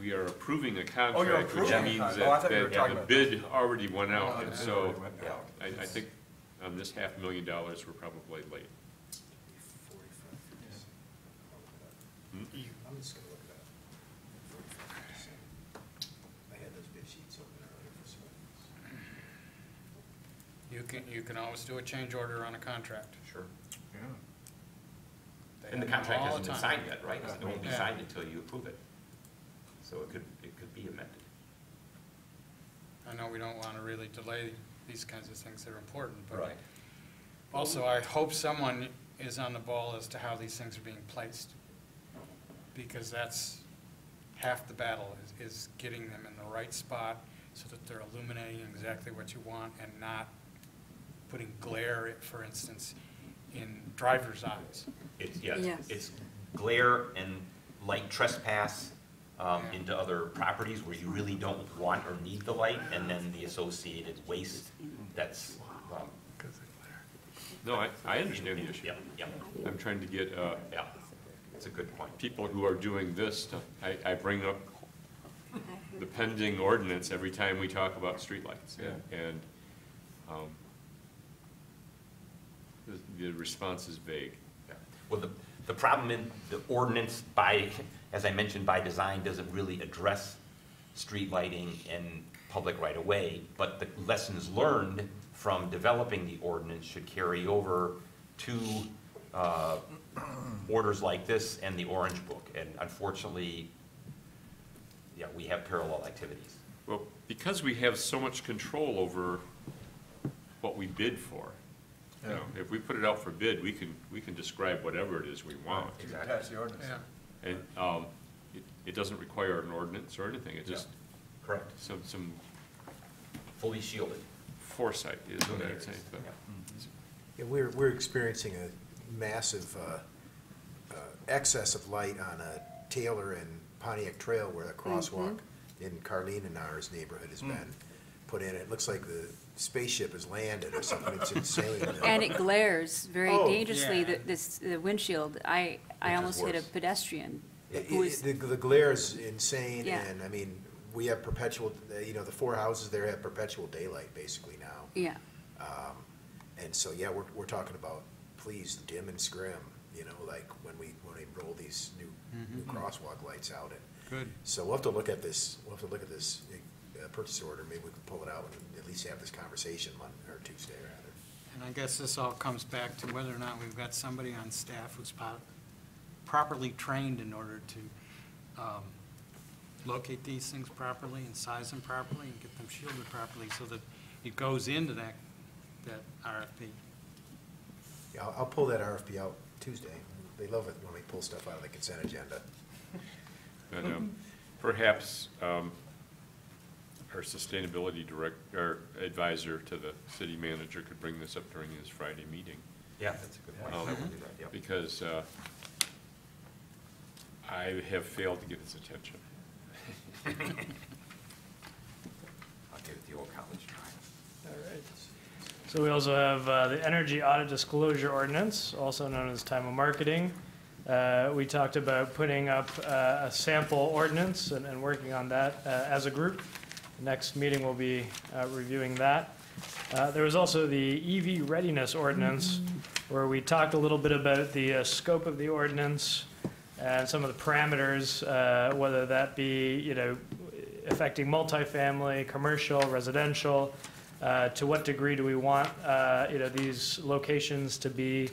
We are approving a you're contract, which approving a means contract. Oh, I thought you were that talking the about bid this. already went out, Oh, and the bid so already went out. I think on this $500,000, we're probably late. I'm just gonna look it up. 45%. I had those bid sheets open earlier for some. You can always do a change order on a contract. Sure. Yeah. They And the have them contract all hasn't the been time. signed yet, right? It won't be Yeah. signed until you approve it. So it could be amended. I know we don't want to really delay these kinds of things that are important, but Right. also I hope someone is on the ball as to how these things are being placed. Because that's half the battle, is getting them in the right spot so that they're illuminating exactly what you want and not putting glare, for instance, in driver's eyes. Yes. It's glare and light trespass into other properties where you really don't want or need the light, and then the associated waste that's, No, I understand the issue. yep, I'm trying to get yeah, it's a good point. people who are doing this to, I bring up the pending ordinance every time we talk about streetlights. Yeah. And the response is vague. Yeah. Well, the problem in the ordinance by, as I mentioned, by design, doesn't really address street lighting and public right of way, but the lessons learned from developing the ordinance should carry over to orders like this and the Orange Book. And unfortunately, yeah, we have parallel activities. Well, because we have so much control over what we bid for, you know, if we put it out for bid, we can describe whatever it is we want. You can pass the ordinance. And it doesn't require an ordinance or anything, it just, Correct. some Fully shielded. foresight is what I'd say. But Yeah, we're experiencing a massive excess of light on a Taylor and Pontiac Trail where the crosswalk in Carlene and ours neighborhood has been put in. It looks like the spaceship has landed or something. It's insane. And it glares very Oh, dangerously, yeah. the windshield. I almost hit a worse. pedestrian It- who was, The glare is insane, Yeah. and I mean, we have perpetual, the 4 houses there have perpetual daylight basically now. yeah. And so, yeah, we're talking about, please dim and scrim, like when we roll these new crosswalk lights out. And Good. so we'll have to look at this, purchase order, maybe we can pull it out and at least have this conversation Monday or Tuesday rather. And I guess this all comes back to whether or not we've got somebody on staff who's properly trained in order to locate these things properly and size them properly and get them shielded properly so that it goes into that RFP. Yeah, I'll pull that RFP out Tuesday. They love it when we pull stuff out of the consent agenda. but, perhaps our sustainability advisor to the city manager could bring this up during his Friday meeting. Yeah, that's a good point. I will do that, yep. Because I have failed to get his attention. I'll give it the old college try. All right. So we also have the Energy Audit Disclosure Ordinance, also known as time of marketing. We talked about putting up a sample ordinance and working on that as a group. Next meeting we'll be reviewing that. There was also the EV Readiness Ordinance, where we talked a little bit about the scope of the ordinance and some of the parameters, whether that be, affecting multifamily, commercial, residential. To what degree do we want, these locations to be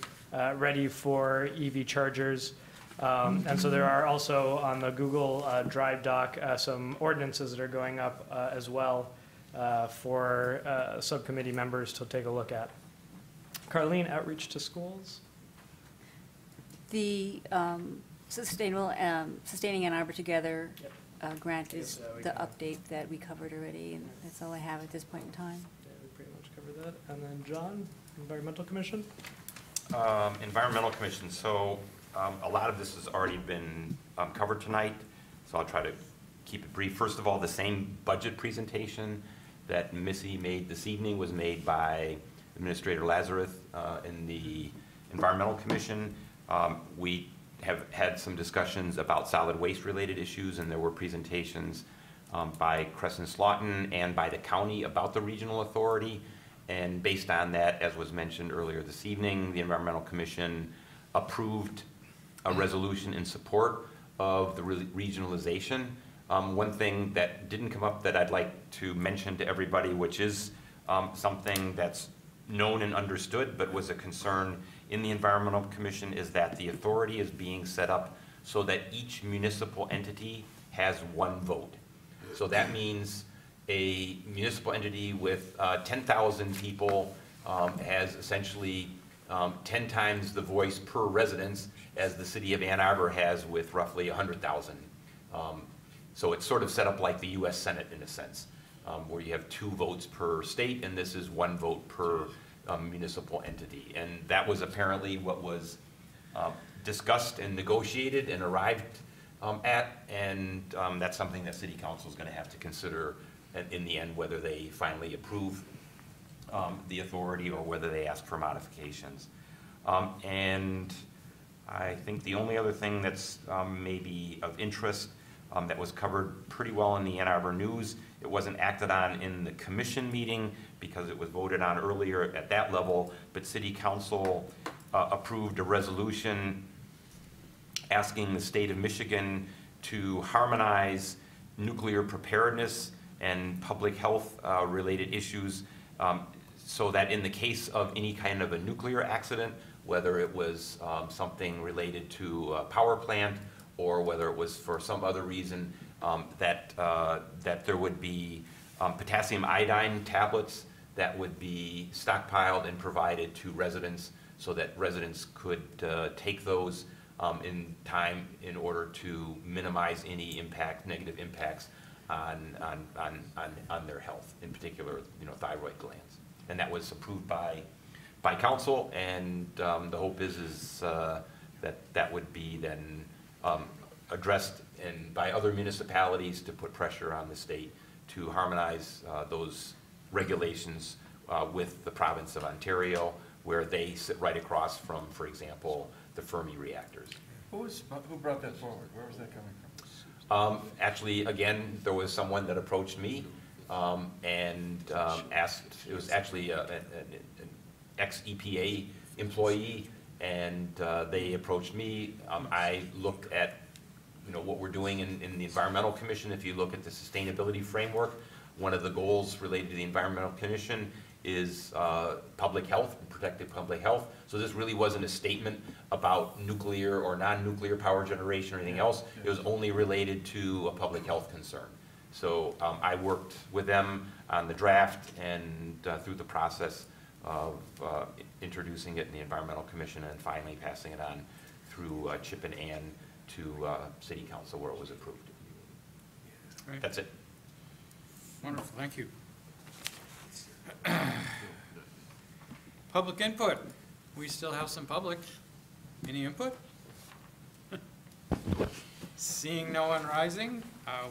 ready for EV chargers? And so there are also on the Google Drive doc some ordinances that are going up as well for subcommittee members to take a look at. Carlene, outreach to schools? The Sustaining Ann Arbor Together grant is we the can- update that we covered already, and that's all I have at this point in time. Yeah, we pretty much covered that. And then John, Environmental Commission? Environmental Commission, so a lot of this has already been covered tonight, so I'll try to keep it brief. First of all, the same budget presentation that Missy made this evening was made by Administrator Lazarus in the Environmental Commission. We have had some discussions about solid waste-related issues, and there were presentations by Crescent Slaughton and by the county about the regional authority. And based on that, as was mentioned earlier this evening, the Environmental Commission approved a resolution in support of the regionalization. One thing that didn't come up that I'd like to mention to everybody, which is something that's known and understood, but was a concern in the Environmental Commission, is that the authority is being set up so that each municipal entity has one vote. So that means a municipal entity with 10,000 people has essentially 10 times the voice per residence as the city of Ann Arbor has with roughly 100,000. So it's sort of set up like the US Senate in a sense, where you have 2 votes per state, and this is 1 vote per municipal entity. And that was apparently what was discussed and negotiated and arrived at, and that's something that City Council is going to have to consider in the end, whether they finally approve the authority or whether they ask for modifications. And I think the only other thing that's maybe of interest that was covered pretty well in the Ann Arbor News, it wasn't acted on in the commission meeting because it was voted on earlier at that level, but City Council approved a resolution asking the state of Michigan to harmonize nuclear preparedness and public health related issues, so that in the case of any kind of a nuclear accident, whether it was something related to a power plant or whether it was for some other reason, that there would be potassium iodine tablets that would be stockpiled and provided to residents so that residents could take those in time in order to minimize any negative impacts on their health, in particular, thyroid glands. And that was approved by council, and the hope is that would be then addressed by other municipalities to put pressure on the state to harmonize those regulations with the province of Ontario, where they sit right across from, for example, the Fermi reactors. Who brought that forward? Where was that coming from? Actually, again, there was someone that approached me and asked, it was actually an ex-EPA employee, and they approached me. I looked at what we're doing in the Environmental Commission. If you look at the sustainability framework, one of the goals related to the Environmental Commission is public health, protective public health. So this really wasn't a statement about nuclear or non-nuclear power generation or anything else. It was only related to a public health concern. So I worked with them on the draft and through the process of introducing it in the Environmental Commission and finally passing it on through Chip and Ann to City Council where it was approved. Right. That's it. Wonderful, thank you. Public input. We still have some public. Any input? Seeing no one rising,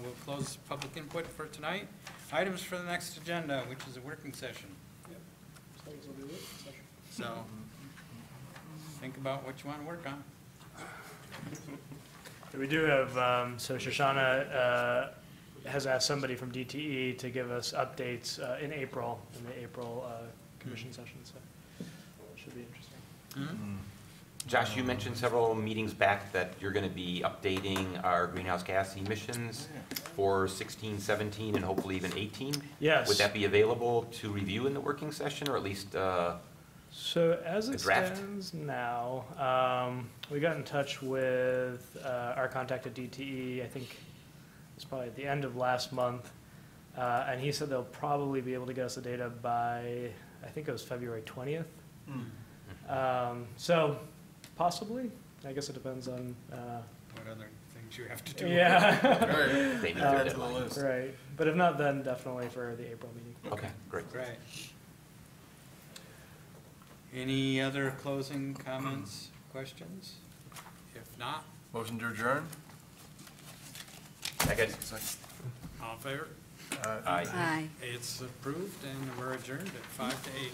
we'll close public input for tonight. Items for the next agenda, which is a working session. So, think about what you want to work on. We do have, so Shoshana has asked somebody from DTE to give us updates in the April commission session, so it should be interesting. Josh, you mentioned several meetings back that you're going to be updating our greenhouse gas emissions for 16, 17, and hopefully even 18. Yes. Would that be available to review in the working session, or at least So as it a draft? stands now, we got in touch with our contact at DTE, I think it's probably at the end of last month, and he said they'll probably be able to get us the data by, I think it was February 20th. So possibly, I guess it depends on. What other things you have to do. Yeah. they need their deadline? Right, but if not, then definitely for the April meeting. Okay, great. Great. Any other closing comments, questions? If not, Motion to adjourn? Second. all in favor? Aye. Aye. It's approved and we're adjourned at 5 to 8.